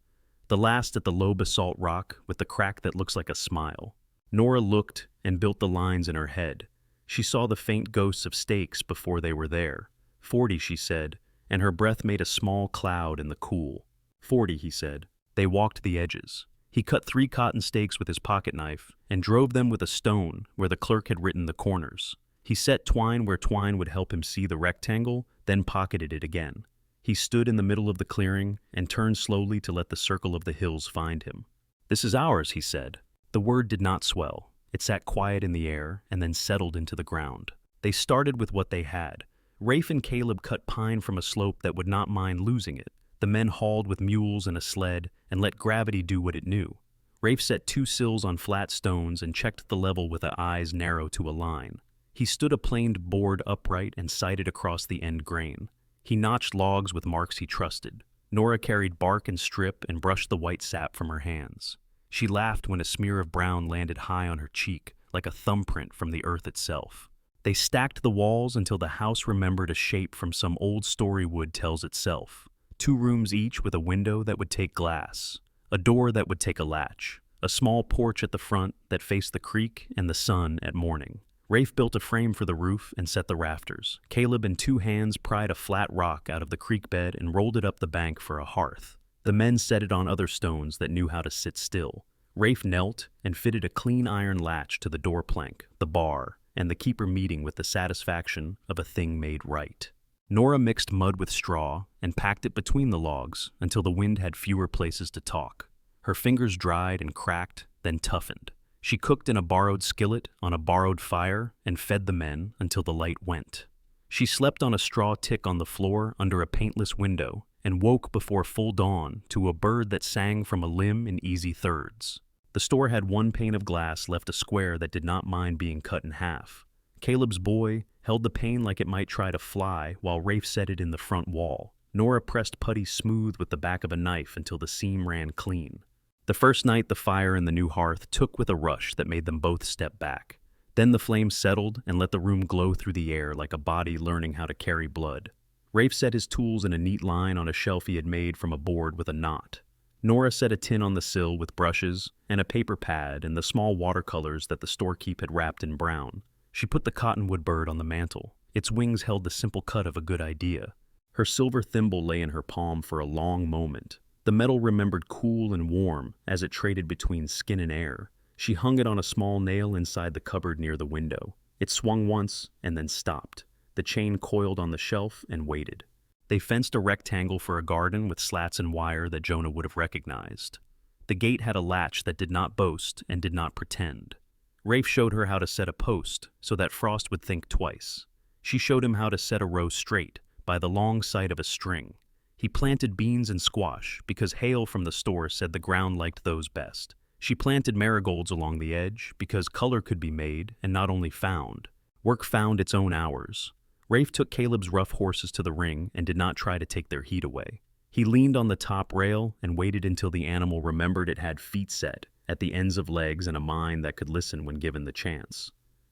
The last at the low basalt rock with the crack that looks like a smile." Nora looked and built the lines in her head. She saw the faint ghosts of stakes before they were there. 40, she said, and her breath made a small cloud in the cool. 40, he said. They walked the edges. He cut 3 cotton stakes with his pocket knife and drove them with a stone where the clerk had written the corners. He set twine where twine would help him see the rectangle, then pocketed it again. He stood in the middle of the clearing and turned slowly to let the circle of the hills find him. "This is ours," he said. The word did not swell. It sat quiet in the air and then settled into the ground. They started with what they had. Rafe and Caleb cut pine from a slope that would not mind losing it. The men hauled with mules and a sled and let gravity do what it knew. Rafe set 2 sills on flat stones and checked the level with the eyes narrow to a line. He stood a planed board upright and sighted across the end grain. He notched logs with marks he trusted. Nora carried bark and strip and brushed the white sap from her hands. She laughed when a smear of brown landed high on her cheek, like a thumbprint from the earth itself. They stacked the walls until the house remembered a shape from some old story wood tells itself. 2 rooms each with a window that would take glass, a door that would take a latch, a small porch at the front that faced the creek and the sun at morning. Rafe built a frame for the roof and set the rafters. Caleb in two hands pried a flat rock out of the creek bed and rolled it up the bank for a hearth. The men set it on other stones that knew how to sit still. Rafe knelt and fitted a clean iron latch to the door plank, the bar, and the keeper meeting with the satisfaction of a thing made right. Nora mixed mud with straw and packed it between the logs until the wind had fewer places to talk. Her fingers dried and cracked, then toughened. She cooked in a borrowed skillet on a borrowed fire and fed the men until the light went. She slept on a straw tick on the floor under a paintless window and woke before full dawn to a bird that sang from a limb in easy thirds. The store had one pane of glass left a square that did not mind being cut in half. Caleb's boy held the pane like it might try to fly while Rafe set it in the front wall. Nora pressed putty smooth with the back of a knife until the seam ran clean. The first night the fire in the new hearth took with a rush that made them both step back. Then the flames settled and let the room glow through the air like a body learning how to carry blood. Rafe set his tools in a neat line on a shelf he had made from a board with a knot. Nora set a tin on the sill with brushes and a paper pad and the small watercolors that the storekeep had wrapped in brown. She put the cottonwood bird on the mantel. Its wings held the simple cut of a good idea. Her silver thimble lay in her palm for a long moment. The metal remembered cool and warm as it traded between skin and air. She hung it on a small nail inside the cupboard near the window. It swung once and then stopped. The chain coiled on the shelf and waited. They fenced a rectangle for a garden with slats and wire that Jonah would have recognized. The gate had a latch that did not boast and did not pretend. Rafe showed her how to set a post so that Frost would think twice. She showed him how to set a row straight by the long side of a string. He planted beans and squash because Hale from the store said the ground liked those best. She planted marigolds along the edge because color could be made and not only found. Work found its own hours. Rafe took Caleb's rough horses to the ring and did not try to take their heat away. He leaned on the top rail and waited until the animal remembered it had feet set at the ends of legs and a mind that could listen when given the chance.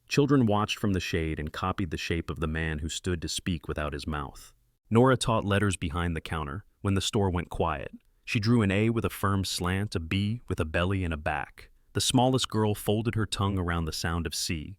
Children watched from the shade and copied the shape of the man who stood to speak without his mouth. Nora taught letters behind the counter when the store went quiet. She drew an A with a firm slant, a B with a belly and a back. The smallest girl folded her tongue around the sound of C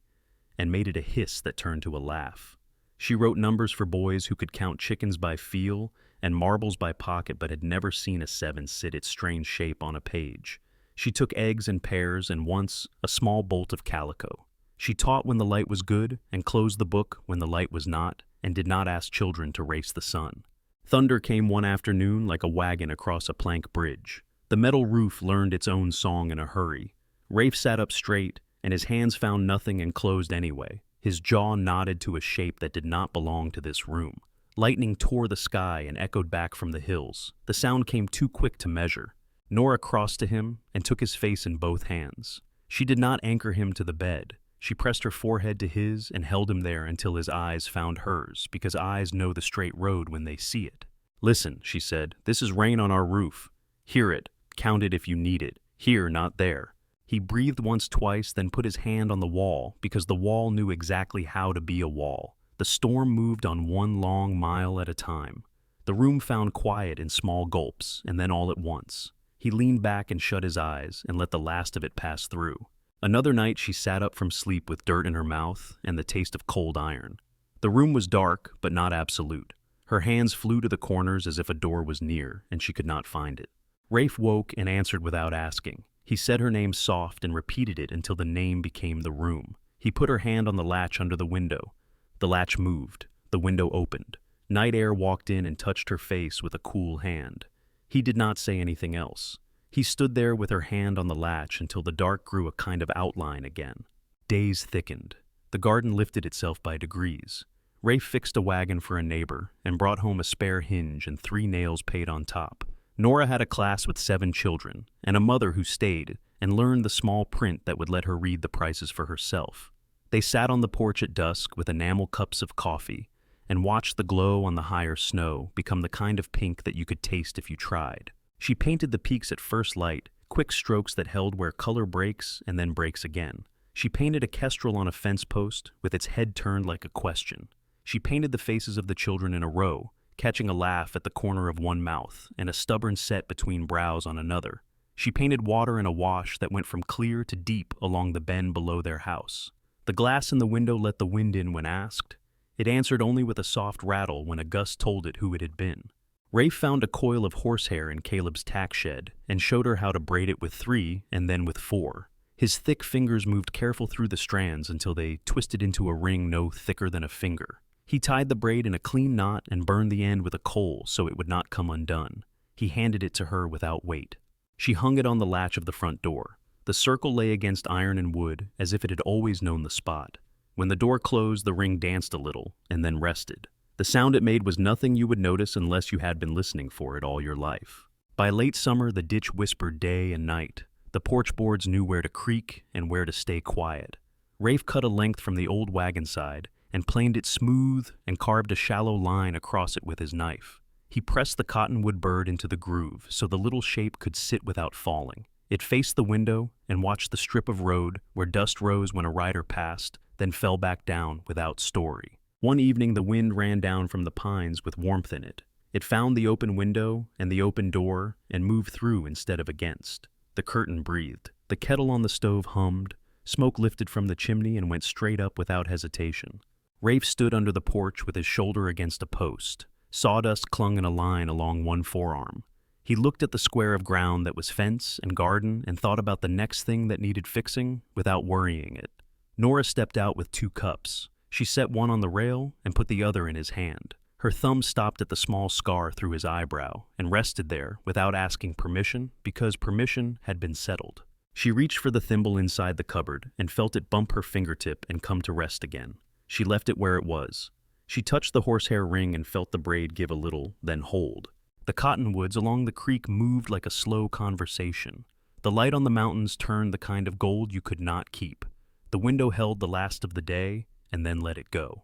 and made it a hiss that turned to a laugh. She wrote numbers for boys who could count chickens by feel and marbles by pocket but had never seen a 7 sit its strange shape on a page. She took eggs and pears and once a small bolt of calico. She taught when the light was good and closed the book when the light was not, and did not ask children to race the sun. Thunder came one afternoon like a wagon across a plank bridge. The metal roof learned its own song in a hurry. Rafe sat up straight, and his hands found nothing and closed anyway. His jaw nodded to a shape that did not belong to this room. Lightning tore the sky and echoed back from the hills. The sound came too quick to measure. Nora crossed to him and took his face in both hands. She did not anchor him to the bed. She pressed her forehead to his and held him there until his eyes found hers, because eyes know the straight road when they see it. "Listen," she said, "this is rain on our roof. Hear it. Count it if you need it. Here, not there." He breathed once, twice, then put his hand on the wall, because the wall knew exactly how to be a wall. The storm moved on one long mile at a time. The room found quiet in small gulps, and then all at once. He leaned back and shut his eyes and let the last of it pass through. Another night she sat up from sleep with dirt in her mouth and the taste of cold iron. The room was dark, but not absolute. Her hands flew to the corners as if a door was near, and she could not find it. Rafe woke and answered without asking. He said her name soft and repeated it until the name became the room. He put her hand on the latch under the window. The latch moved. The window opened. Night air walked in and touched her face with a cool hand. He did not say anything else. He stood there with her hand on the latch until the dark grew a kind of outline again. Days thickened. The garden lifted itself by degrees. Rafe fixed a wagon for a neighbor and brought home a spare hinge and 3 nails paid on top. Nora had a class with 7 children and a mother who stayed and learned the small print that would let her read the prices for herself. They sat on the porch at dusk with enamel cups of coffee and watched the glow on the higher snow become the kind of pink that you could taste if you tried. She painted the peaks at first light, quick strokes that held where color breaks and then breaks again. She painted a kestrel on a fence post with its head turned like a question. She painted the faces of the children in a row, catching a laugh at the corner of one mouth and a stubborn set between brows on another. She painted water in a wash that went from clear to deep along the bend below their house. The glass in the window let the wind in when asked. It answered only with a soft rattle when a gust told it who it had been. Rafe found a coil of horsehair in Caleb's tack shed and showed her how to braid it with 3 and then with 4. His thick fingers moved careful through the strands until they twisted into a ring no thicker than a finger. He tied the braid in a clean knot and burned the end with a coal so it would not come undone. He handed it to her without weight. She hung it on the latch of the front door. The circle lay against iron and wood as if it had always known the spot. When the door closed, the ring danced a little and then rested. The sound it made was nothing you would notice unless you had been listening for it all your life. By late summer, the ditch whispered day and night. The porch boards knew where to creak and where to stay quiet. Rafe cut a length from the old wagon side and planed it smooth and carved a shallow line across it with his knife. He pressed the cottonwood bird into the groove so the little shape could sit without falling. It faced the window and watched the strip of road where dust rose when a rider passed, then fell back down without story. One evening the wind ran down from the pines with warmth in it. It found the open window and the open door and moved through instead of against. The curtain breathed. The kettle on the stove hummed. Smoke lifted from the chimney and went straight up without hesitation. Rafe stood under the porch with his shoulder against a post. Sawdust clung in a line along one forearm. He looked at the square of ground that was fence and garden and thought about the next thing that needed fixing without worrying it. Nora stepped out with 2 cups. She set one on the rail and put the other in his hand. Her thumb stopped at the small scar through his eyebrow and rested there without asking permission because permission had been settled. She reached for the thimble inside the cupboard and felt it bump her fingertip and come to rest again. She left it where it was. She touched the horsehair ring and felt the braid give a little, then hold. The cottonwoods along the creek moved like a slow conversation. The light on the mountains turned the kind of gold you could not keep. The window held the last of the day and then let it go.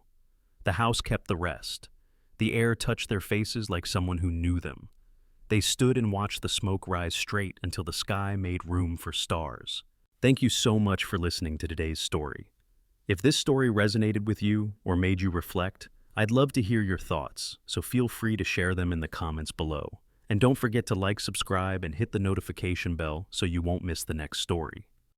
The house kept the rest. The air touched their faces like someone who knew them. They stood and watched the smoke rise straight until the sky made room for stars. Thank you so much for listening to today's story. If this story resonated with you or made you reflect, I'd love to hear your thoughts, so feel free to share them in the comments below. And don't forget to like, subscribe, and hit the notification bell so you won't miss the next story.